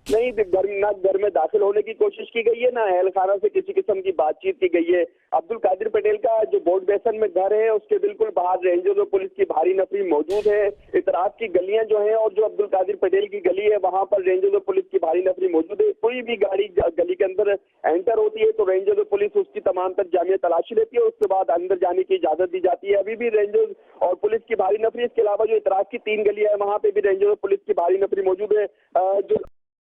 नहीं, घर में दाखिल होने की कोशिश की गई है, ना अहल खाना से किसी किस्म की बातचीत की गई है। अब्दुल कादिर पटेल का जो बोर्ड बेसन में घर है उसके बिल्कुल बाहर रेंजर्स और पुलिस की भारी नफरी मौजूद है। इतराफ की गलियां जो हैं और जो अब्दुल कादिर पटेल की गली है वहां पर रेंजर्स और पुलिस की भारी नफरी मौजूद है। कोई भी गाड़ी गली के अंदर एंटर होती है तो रेंजर्स और पुलिस उसकी तमाम तर जामिया तलाशी लेती है, उसके बाद अंदर जाने की इजाजत दी जाती है। अभी भी रेंजर्स और पुलिस की भारी नफरी, इसके अलावा जो इतराफ की 3 गलियां है वहां पे भी रेंजर्स और पुलिस की भारी नफरी मौजूद है। जो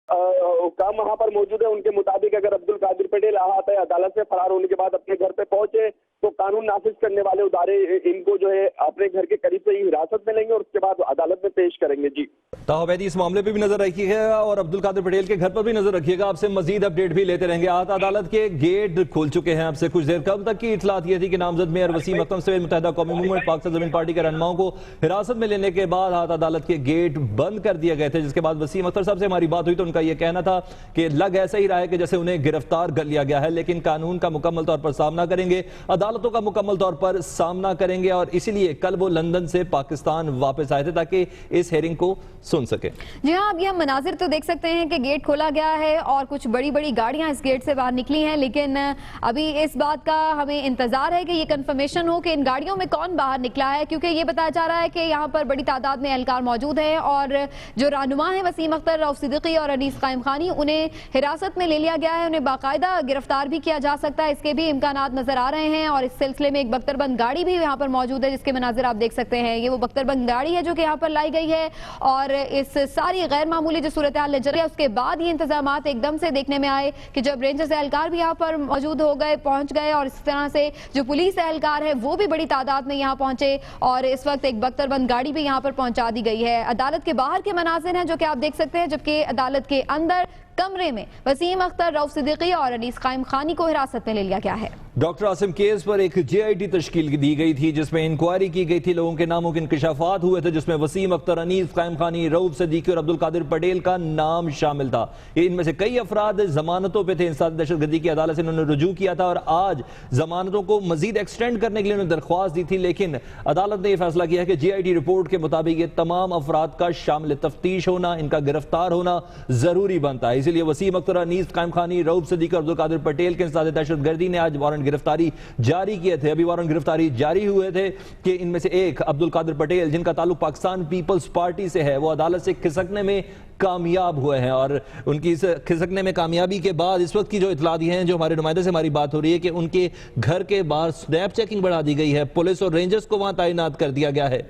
काम वहां पर मौजूद है उनके मुताबिक अगर अब्दुल कादिर पटेल अदालत से फरार होने के बाद अपने घर पे पहुंचे तो कानून नाफिज करने वाले उदारे इनको जो है अपने घर के करीब से ही हिरासत में लेंगे और उसके बाद अदालत में पेश करेंगे। जी ताहवैदी, इस मामले पे भी नजर रखिएगा और अब्दुल कादिर पटेल के घर पर भी नजर रखिएगा। आपसे मजीद अपडेट भी लेते रहेंगे। आज अदालत के गेट खुल चुके हैं। आपसे कुछ देर कब तक की इतलात ये थी कि नामजद मेयर वसीम अख्तर समेत मुत्तहिदा कौमी मूवमेंट पाकिस्तान ज़मीन पार्टी के रहनुमाओं को हिरासत में लेने के बाद आज अदालत के गेट बंद कर दिए गए थे, जिसके बाद वसीम अख्तर साहब से हमारी बात हुई तो उनका यह कहना था कि लग ऐसा ही रहा है कि जैसे उन्हें गिरफ्तार कर लिया गया है, लेकिन कानून का मुकम्मल तौर पर सामना करेंगे, अदालतों का मुकम्मल तौर पर सामना करेंगे और इसीलिए कल वो लंदन से पाकिस्तान वापस आए थे ताकि इस हेयरिंग को सुन सके। जी हाँ, अब ये हम मनाजिर तो देख सकते हैं कि गेट खोला गया है और कुछ बड़ी बड़ी गाड़ियां इस गेट से बाहर निकली हैं, लेकिन अभी इस बात का हमें इंतजार है कि ये कंफर्मेशन हो कि इन गाड़ियों में कौन बाहर निकला है, क्योंकि ये बताया जा रहा है कि यहाँ पर बड़ी तादाद में एहलकार मौजूद है और जो रहनुमा है वसीम अख्तर, रऊफ सिद्दीकी और अनीस कायम खानी, उन्हें हिरासत में ले लिया गया है, उन्हें बाकायदा गिरफ्तार भी किया जा सकता है, इसके भी इम्कानात नजर आ रहे हैं। और इस सिलसिले में एक बख्तरबंद गाड़ी भी यहाँ पर मौजूद है जिसके मनाजिर आप देख सकते हैं। ये वो बख्तरबंद गाड़ी है जो कि यहाँ पर लाई गई है और इस सारी गैर मामूली जो सूरत हाल नजर है उसके बाद ये इंतजाम एकदम से देखने में आए कि जब रेंजर्स एहलकार भी यहाँ पर मौजूद हो गए, पहुंच गए और इस तरह से जो पुलिस एहलकार है वो भी बड़ी तादाद में यहाँ पहुंचे और इस वक्त एक बख्तरबंद गाड़ी भी यहाँ पर पहुंचा दी गई है। अदालत के बाहर के मनाजिर हैं जो कि आप देख सकते हैं, जबकि अदालत के अंदर कमरे में वसीम अख्तर, रऊफ सिद्दीकी और अनीस कायम खानी को हिरासत में ले लिया गया है। डॉक्टर आसिम केस पर एक JIT तश्कील दी गई थी जिसमें इंक्वायरी की गई थी, लोगों के नामों के इंकशाफात हुए थे, जिसमें वसीम अख्तर, अनीस कायम खानी, रऊफ सिद्दीकी और अब्दुल कादिर पटेल का नाम शामिल था। इनमें से कई अफराद जमानतों पर थे। इंसदाद दहशतगर्दी की अदालत से उन्होंने रुजू किया था और आज जमानतों को मजीद एक्सटेंड करने के लिए उन्होंने दरख्वास्त दी थी, लेकिन अदालत ने यह फैसला किया कि JIT रिपोर्ट के मुताबिक ये तमाम अफराद का शामिल तफ्तीश होना, इनका गिरफ्तार होना जरूरी बनता है। इसलिए वसीम अख्तर, अनीस कायम खानी, रऊफ सिद्दीकी और अब्दुल कादिर पटेल के इंसदाद दहशतगर्दी ने आज वारंट गिरफ्तारी जारी किए थे। अभी वारंट गिरफ्तारी जारी हुए थे कि इनमें से एक अब्दुल कादिर पटेल, जिनका ताल्लुक पाकिस्तान पीपल्स पार्टी से है, वो अदालत से खिसकने में कामयाब हुए हैं और उनकी इस खिसकने में कामयाबी के बाद इस वक्त की जो इतलात हैं, जो हमारे नुमाइंदे से हमारी बात हो रही है कि उनके घर के बाहर स्नैप चेकिंग बढ़ा दी गई है, पुलिस और रेंजर्स को वहां तैनात कर दिया गया है।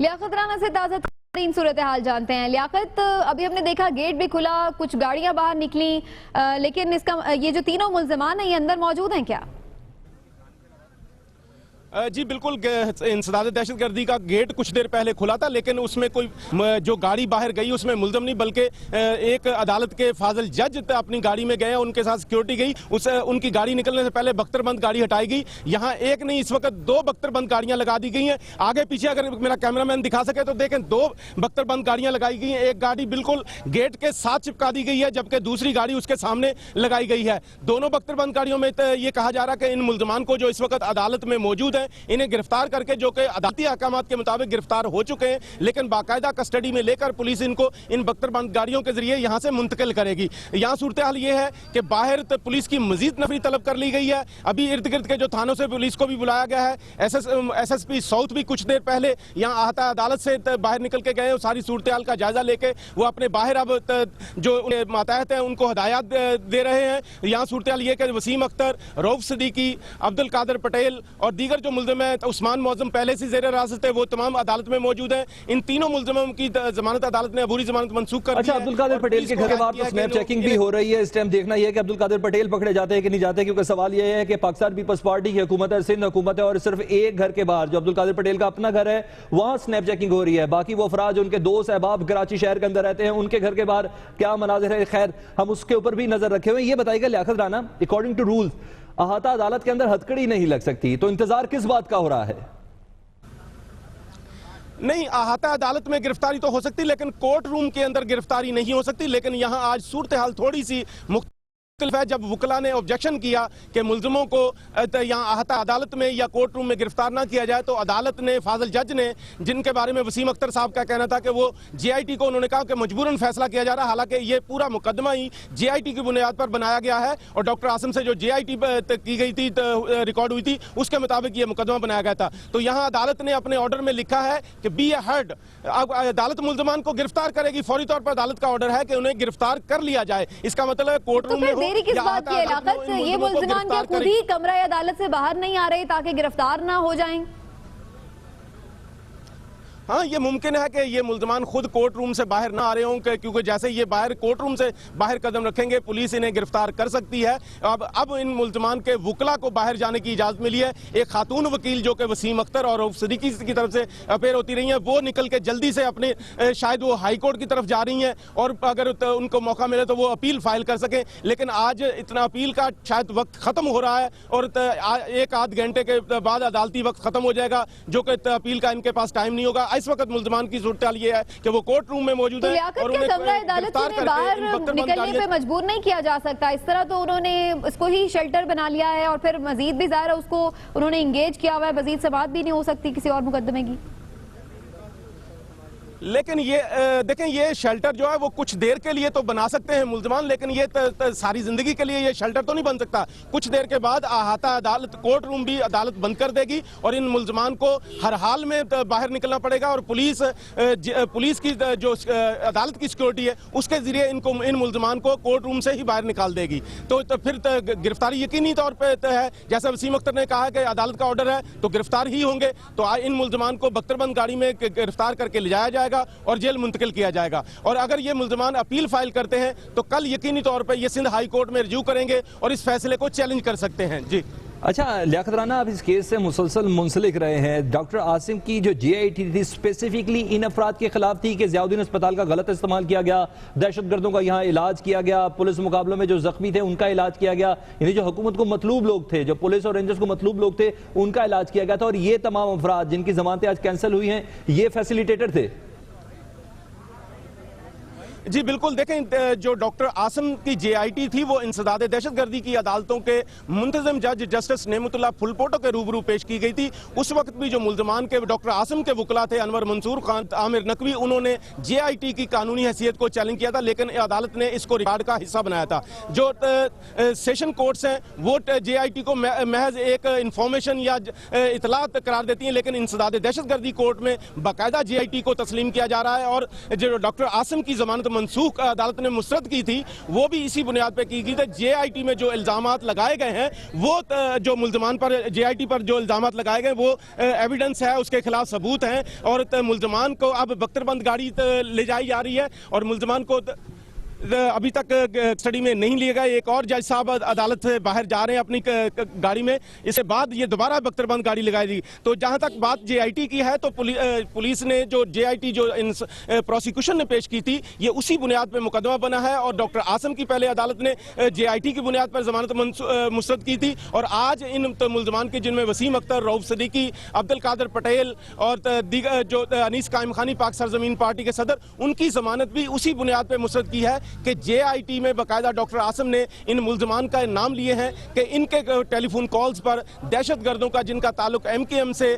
लियाकत राना से ताजा तीन सूरत हाल जानते हैं। लियाकत, अभी हमने देखा गेट भी खुला, कुछ गाड़ियां बाहर निकली, लेकिन इसका ये जो तीनों मुल्ज़िमान हैं ये अंदर मौजूद हैं क्या? जी बिल्कुल, इंसदाद दहशतगर्दी का गेट कुछ देर पहले खुला था, लेकिन उसमें कोई जो गाड़ी बाहर गई उसमें मुल्ज़िम नहीं, बल्कि एक अदालत के फाजिल जज अपनी गाड़ी में गए, उनके साथ सिक्योरिटी गई, उनकी गाड़ी निकलने से पहले बख्तरबंद गाड़ी हटाई गई। यहाँ एक नहीं, इस वक्त 2 बख्तरबंद गाड़ियां लगा दी गई हैं। आगे पीछे अगर मेरा कैमरामैन दिखा सके तो देखें, 2 बख्तरबंद गाड़ियां लगाई गई हैं। एक गाड़ी बिल्कुल गेट के साथ चिपका दी गई है, जबकि दूसरी गाड़ी उसके सामने लगाई गई है। दोनों बख्तरबंद गाड़ियों में ये कहा जा रहा है कि इन मुल्ज़िमान को जो इस वक्त अदालत में मौजूद है इन्हें गिरफ्तार करके, जो कि अदालती अहकामात के मुताबिक गिरफ्तार हो चुके हैं, लेकिन बाकायदा कस्टडी में लेकर पुलिस इनको इन बख्तरबंद गाड़ियों के जरिए यहां से मुंतकिल करेगी। यहां सूरत हाल ये है कि बाहर पुलिस की मजीद नफरी तलब कर ली गई है। अभी इर्द गिर्द के जो थानों से पुलिस को भी बुलाया गया है। SSP साउथ भी कुछ देर पहले यहाँ आता अदालत से बाहर निकल के गए, सारी सूरत हाल का जायजा लेके वो अपने बाहर अब जो मातहत है उनको हदायत दे रहे हैं। यहाँ सूरत हाल ये कि वसीम अख्तर, रऊफ सिद्दीकी, अब्दुल कादिर पटेल और दीगर जो मुल्ज़िम है, उस्मान मौज़म पहले से ज़ेर हिरासत है, वो तमाम अदालत में मौजूद है। इन तीनों मुल्ज़िमों की जमानत अदालत ने अबूरी जमानत मंसूख कर दी है। अच्छा, अब्दुल कादिर पटेल के घर के बाहर तो स्नैप चेकिंग भी हो रही है। इस टाइम देखना यह है कि अब्दुल कादिर पटेल पकड़े जाते हैं कि नहीं जाते, क्योंकि सवाल यह है कि पाकिस्तान पीपल्स पार्टी की हुकूमत है, सिंध हुकूमत है और सिर्फ एक घर के बाहर जो अब्दुल कादिर पटेल का अपना घर है वहां स्नैप चेकिंग हो रही है। बाकी वो अफराज, उनके दोस्त अहबाब कराची शहर के अंदर रहते हैं, उनके घर के बाहर क्या मनाजिर है, खैर हम उसके ऊपर भी नजर रखे हुए हैं। ये बताइएगा Liyaqat Rana, according to rules अहाता अदालत के अंदर हथकड़ी नहीं लग सकती, तो इंतजार किस बात का हो रहा है? नहीं, अहाता अदालत में गिरफ्तारी तो हो सकती, लेकिन कोर्ट रूम के अंदर गिरफ्तारी नहीं हो सकती। लेकिन यहां आज सूरत हाल थोड़ी सी मुख्तलिफ है। जब वुकला ने ऑब्जेक्शन किया कि मुल्जिमों को यहाँ अहाता अदालत में या कोर्ट रूम में गिरफ्तार ना किया जाए, तो अदालत ने, फाजिल जज ने, जिनके बारे में वसीम अख्तर साहब का कहना था कि वो JIT को, उन्होंने कहा कि मजबूरन फैसला किया जा रहा है, हालांकि ये पूरा मुकदमा ही JIT की बुनियाद पर बनाया गया है और डॉक्टर आसिम से जो JIT की गई थी, रिकॉर्ड हुई थी, उसके मुताबिक ये मुकदमा बनाया गया था। तो यहाँ अदालत ने अपने ऑर्डर में लिखा है कि बी ए हर्ड। अब अदालत मुल्जिमान को गिरफ्तार करेगी, फौरी तौर पर अदालत का ऑर्डर है कि उन्हें गिरफ्तार कर लिया जाए। इसका मतलब कोर्ट रूम में देरी किस बात की है लियाकत? ये मुल्जिमान क्या खुद ही कमरा अदालत से बाहर नहीं आ रहे ताकि गिरफ्तार ना हो जाएं? हाँ, ये मुमकिन है कि ये मुल्जिमान खुद कोर्ट रूम से बाहर ना आ रहे हों, क्योंकि जैसे ये बाहर कोर्ट रूम से बाहर कदम रखेंगे, पुलिस इन्हें गिरफ्तार कर सकती है। अब इन मुल्जिमान के वुकला को बाहर जाने की इजाजत मिली है। एक खातून वकील जो कि वसीम अख्तर और रऊफ सिद्दीकी की तरफ से अपेयर होती रही हैं, वो निकल के जल्दी से अपने शायद वो हाई कोर्ट की तरफ जा रही हैं और अगर उनको मौका मिले तो वो अपील फाइल कर सकें। लेकिन आज इतना अपील का शायद वक्त खत्म हो रहा है और एक आध घंटे के बाद अदालती वक्त खत्म हो जाएगा, जो कि अपील का इनके पास टाइम नहीं होगा। इस वक्त मुल्जिमान की सूरत हाल ये है कि वो कोर्ट रूम में मौजूद है और उन्हें कमरा अदालत से बाहर निकलने पे मजबूर नहीं किया जा सकता। इस तरह तो उन्होंने इसको ही शेल्टर बना लिया है और फिर मजीद भी ज़ाहिर है उसको उन्होंने इंगेज किया हुआ है, मजीद समाअत भी नहीं हो सकती किसी और मुकदमे की। लेकिन ये देखें, ये शेल्टर जो है वो कुछ देर के लिए तो बना सकते हैं मुल्जिमान, लेकिन ये सारी जिंदगी के लिए ये शेल्टर तो नहीं बन सकता। कुछ देर के बाद अहाता अदालत, कोर्ट रूम भी अदालत बंद कर देगी और इन मुल्जिमान को हर हाल में बाहर निकलना पड़ेगा और पुलिस की जो अदालत की सिक्योरिटी है उसके जरिए इन मुल्जिमान को कोर्ट रूम से ही बाहर निकाल देगी। तो फिर गिरफ्तारी यकीनी तौर पर है। जैसा वसीम अख्तर ने कहा कि अदालत का ऑर्डर है तो गिरफ्तार ही होंगे। तो इन मुल्जिमान को बख्तरबंद गाड़ी में गिरफ्तार करके ले जाया जाएगा और जेल मुंतकिल किया जाएगा। और अगर ये मुल्जिमान अपील फाइल करते हैं तो कल यकीनी तौर पर ये सिंध हाई कोर्ट में रिव्यू करेंगे और इस फैसले को चैलेंज कर सकते हैं। जी अच्छा लियाकत राना, आप इस केस से मुसलसल मुंसलिक रहे हैं। डॉक्टर आसिम की जो JIT थी स्पेसिफिकली इन अफराद के खिलाफ थी कि ज़ियाउद्दीन अस्पताल का गलत इस्तेमाल किया गया, दहशतगर्दों का यहाँ इलाज किया गया, पुलिस मुकाबलों में जो जख्मी थे उनका इलाज किया गया, यानी जो हुकूमत को मतलूब लोग थे, जो पुलिस और रेंजर्स को मतलूब लोग थे, उनका इलाज किया गया था। और ये तमाम अफराद जिनकी जमानतें आज कैंसिल हुई हैं, ये फैसिलिटेटर थे। जी बिल्कुल, देखें जो डॉक्टर आसिम की JIT थी वो इंसदाद दहशतगर्दी की अदालतों के मुंतज़म जज जस्टिस नेमतुल्लाह फुलपोटो के रूबरू पेश की गई थी। उस वक्त भी जो मुल्जिमान के डॉक्टर आसिम के वकला थे, अनवर मंसूर खान, आमिर नकवी, उन्होंने JIT की कानूनी हैसियत को चैलेंज किया था, लेकिन अदालत ने इसको रिकॉर्ड का हिस्सा बनाया था। जो सेशन कोर्ट्स हैं वो JIT को महज एक इंफॉर्मेशन या इतलात करार देती हैं, लेकिन इंसदाद दहशतगर्दी कोर्ट में बाकायदा JIT को तस्लीम किया जा रहा है। और जो डॉक्टर आसिम की जमानत मनसूख अदालत ने मुस्तरद की थी वो भी इसी बुनियाद पर की गई थी। JIT में जो इल्जामात लगाए गए हैं वो जो मुल्जिमान पर JIT पर जो इल्जामात लगाए गए वो एविडेंस है, उसके खिलाफ सबूत हैं और मुल्जिमान को अब बख्तरबंद गाड़ी ले जाई जा रही है और मुल्जिमान को अभी तक स्टडी में नहीं लिए गए। एक और जज साहब अदालत से बाहर जा रहे हैं अपनी गाड़ी में, इसके बाद ये दोबारा बख्तरबंद गाड़ी लगाई गई। तो जहां तक बात JIT की है तो पुलिस ने जो JIT जो प्रोसिक्यूशन ने पेश की थी ये उसी बुनियाद पर मुकदमा बना है और डॉक्टर आसिम की पहले अदालत ने JIT की बुनियाद पर जमानत मुस्तरद की थी और आज इन मुल्जिमान की, जिनमें वसीम अख्तर, रऊफ सिद्दीकी, अब्दुल कादिर पटेल और दीगर जो अनीस कायम खानी पाक सरजमीन पार्टी के सदर, उनकी जमानत भी उसी बुनियाद पर मुस्तरद की है कि JIT में बाकायदा डॉक्टर आसिम ने इन मुल्जिमान का नाम लिए हैं कि इनके टेलीफोन कॉल्स पर दहशतगर्दों का, जिनका ताल्लुक MKM से